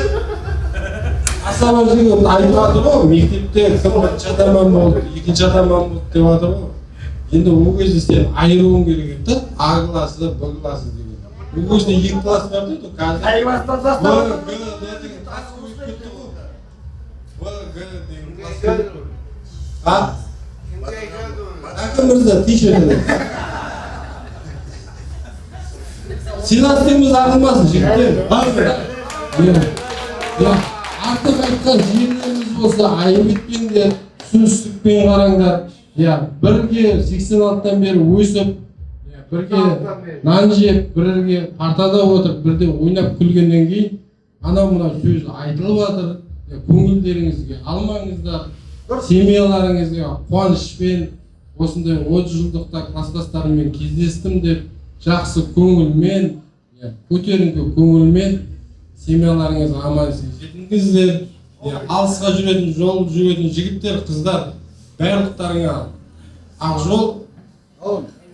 асаба жігіт айтып жатыр ғой, мектепте кім бірінші атаман болды, екінші атаман болды деп жатыр ғой. Енді ол кезде сен айыруың керек еді, А классы, Б классы деген. Ол кезде 2 класс бар дейді, қазір Б, Г деген тас көйіп кетті ғой. Б, Г деген класс көйіп кетті. Әкім мырза, тиішедіңіз. Сыйластығымыз арылмасын, жігіттер. Артық айтқан жерлеріміз болса, айып етпеңдер, түсіністікпен қараңдар. Бірге 86-тан бері өсіп, бірге нан жеп, бірге партада отырып, бірде ойнап күлгеннен кейін, анау-мынау сөз айтылып жатыр. Көңілдеріңізге алмаңыздар, семьяларыңызға қуанышпен, осындай 30 жылдықта класстастарыммен кездестім деп, жақсы көңілмен, көтеріңкі көңілмен семьяларыңызға аман жетіңіздер. Алысқа жүретін, жол жүретін жігіттер, қыздар, барлықтарыңа ақ жол.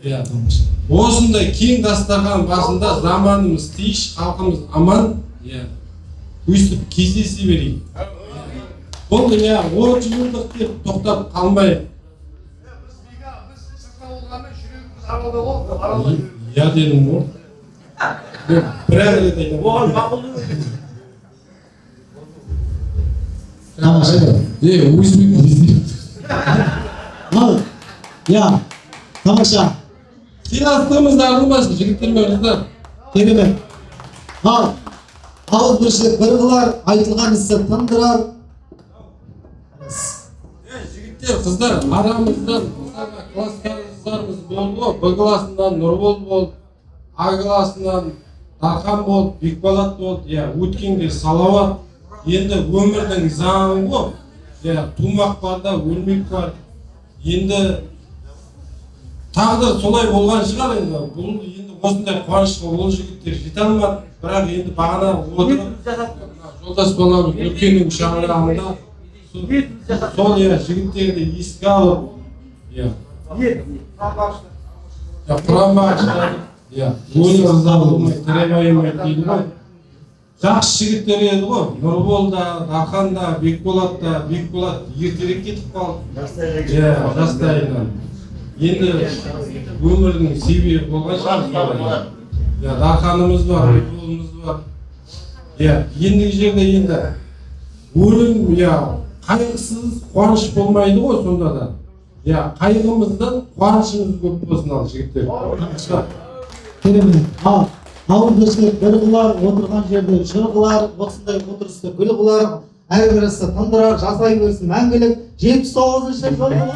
Осындай кең дастархан басында заманымыз тиіш, халқымыз аман, өйстіп кездесе берейік. Бұл 30 жылдық деп тоқтап қалмайық. Дедің ғой. Бір-ақ рет айтамын. Оған мақұлды тамаша. Сыйластығымыз арылмасын, жігіттер мен қыздар. Керемет. Ауызбіршілік бір қылар, айтылған істі тындырар. Жігіттер, қыздар, арамыздан класстарымыз болды. Б классынан Нұрбол болды, А классынан Дархан болды, Бекболат болды. Өткенге салауат. Енді өмірдің заңы ғой. Тумақ бар да, өлмек бар. Енді тағдыр солай болған шығар енді. Бұл енді осындай қуанышқа ол жігіттер жете алмады. Бірақ енді бағана отырып жолдас баламыз үлкеннің шаңырағында сол жігіттерді еске алып құранға ашылады. Өлі ырза болмай, тірі байымайды дейді ғой. Жақсы жігіттер еді ғой. Нұрбол да, Дархан да, Бекболат ертерек кетіп қалды. Жастайынан. Енді өмірдің себебі болған шығар. Дарханымыз бар, Бекболымыз бар. Ендігі жерде енді өлім қайғысыз қуаныш болмайды ғой сонда да. Қайғымыздан қуанышымыз көп болсын ал жігіттер. Керемет. Ауызбіршілік бір қылар, отырған жерде жыр қылар, осындай отырысты гүл қылар, әрбірісі тындырар, жасай берсін мәңгілік. 79-шы жыл қылар.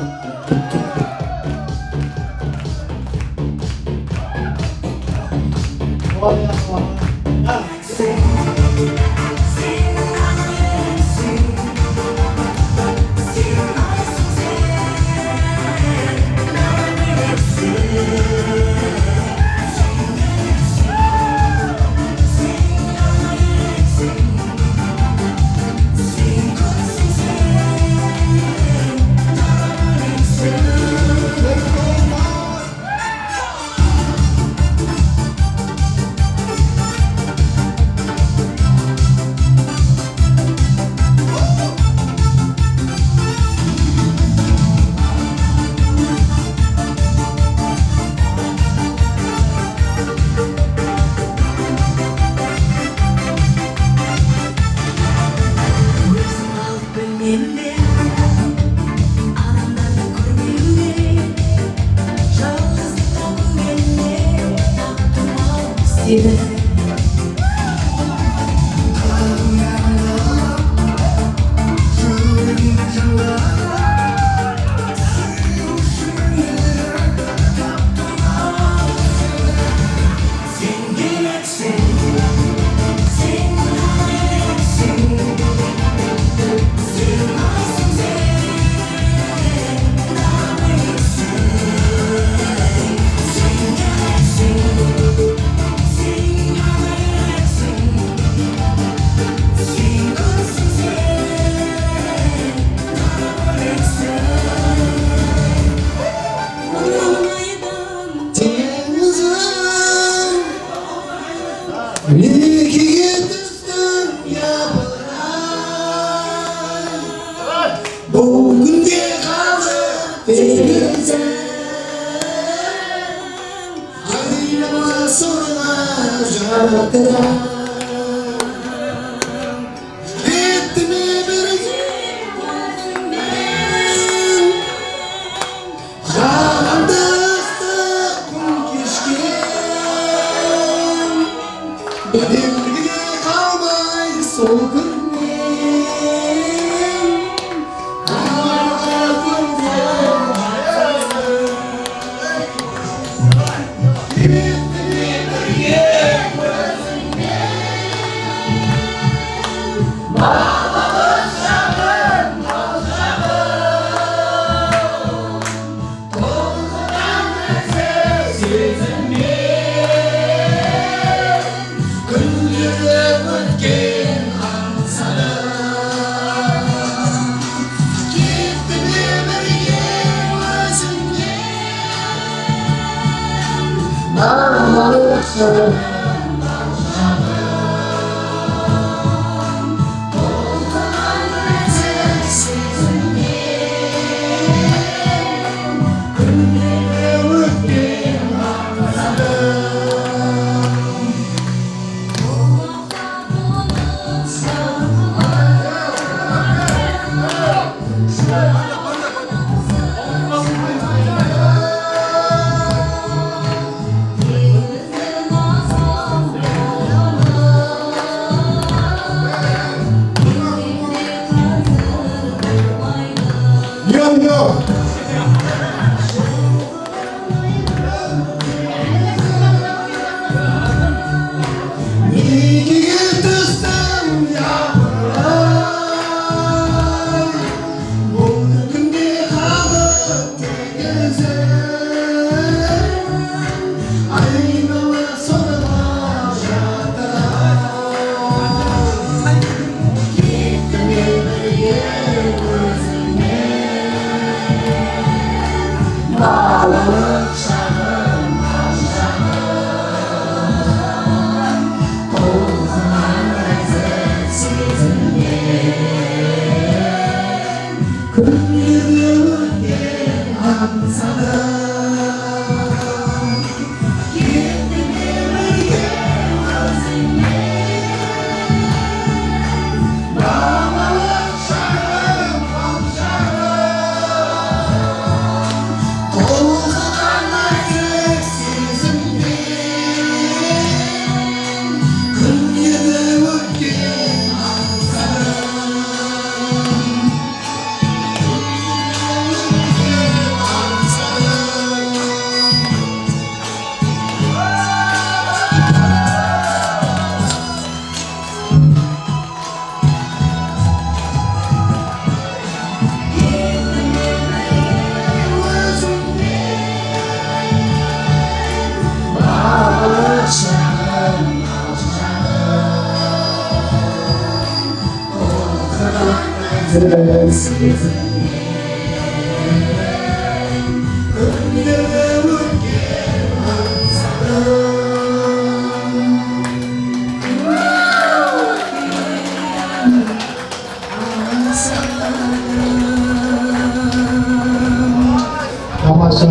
Тамаша.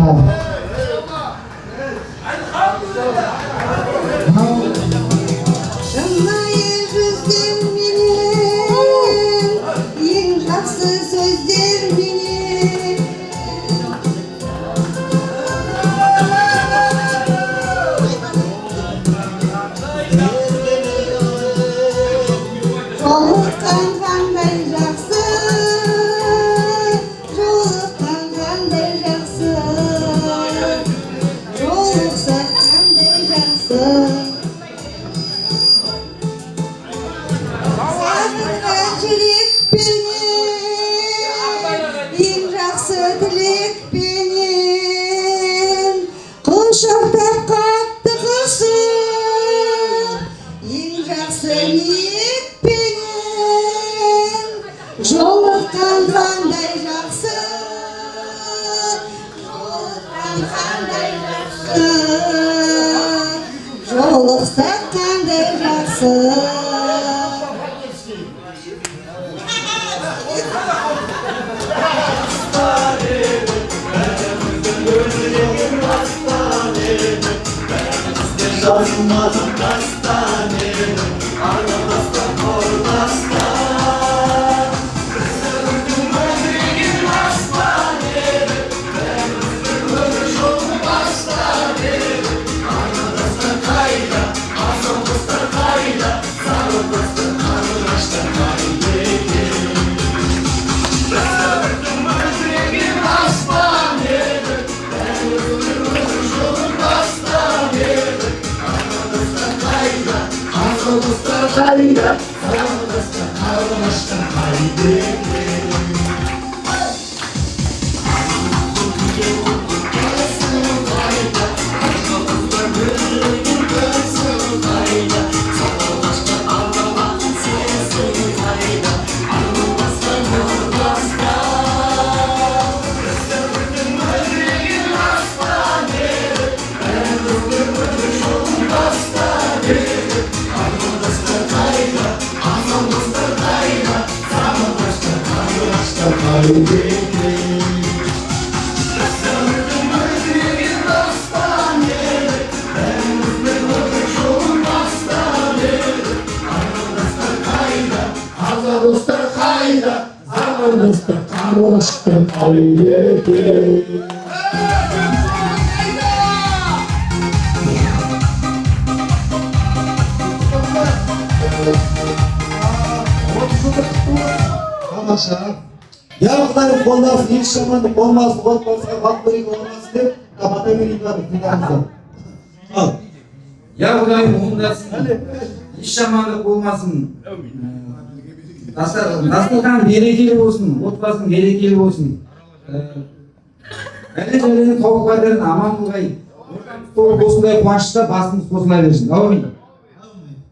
Жымайы жүздерменен, ең жақсы сөздерменен. Жолыққан қандай жақсы, жолыққан қандай жақсы, жолықсақ қандай жақсы. Сағынған жүрекпенен, ең жақсы тілекпенен, құшақтап қатты қысып, ең жақсы ниетпенен, жолыққан қандай жақсы, жолыққан қандай жақсы, жолықсақ қандай жақсы. Жазылмадың дастан едім, араластан қорластан. Біздің мөлдіреген аспан едім, бәріміздің өмір жолын бастан едім. Араластан қайда, асыл құстар қайда, сары құстар қарлығаштар қайда екен. Біздің мөлдіреген аспан едім, бәріміздің өмір жолын бастан едім. Dostlar kayda, dostlar kavraşlar kaydı. Dostlar kayda, zaman dostlar kavraşlar kaydı. Тамаша. Я Құдайым қолдасын, еш жамандық болмасын, отбасыға бақ береке болмасын деп бата берейін бар тыңдаңыздар. Ал. Я Құдайым қолдасын, еш жамандық болмасын. Дастархан берекелі болсын, отбасың берекелі болсын. Әлі тауық қатарын аман қылғай. Осындай қуанышта басымыз қосыла берсін. Әумин.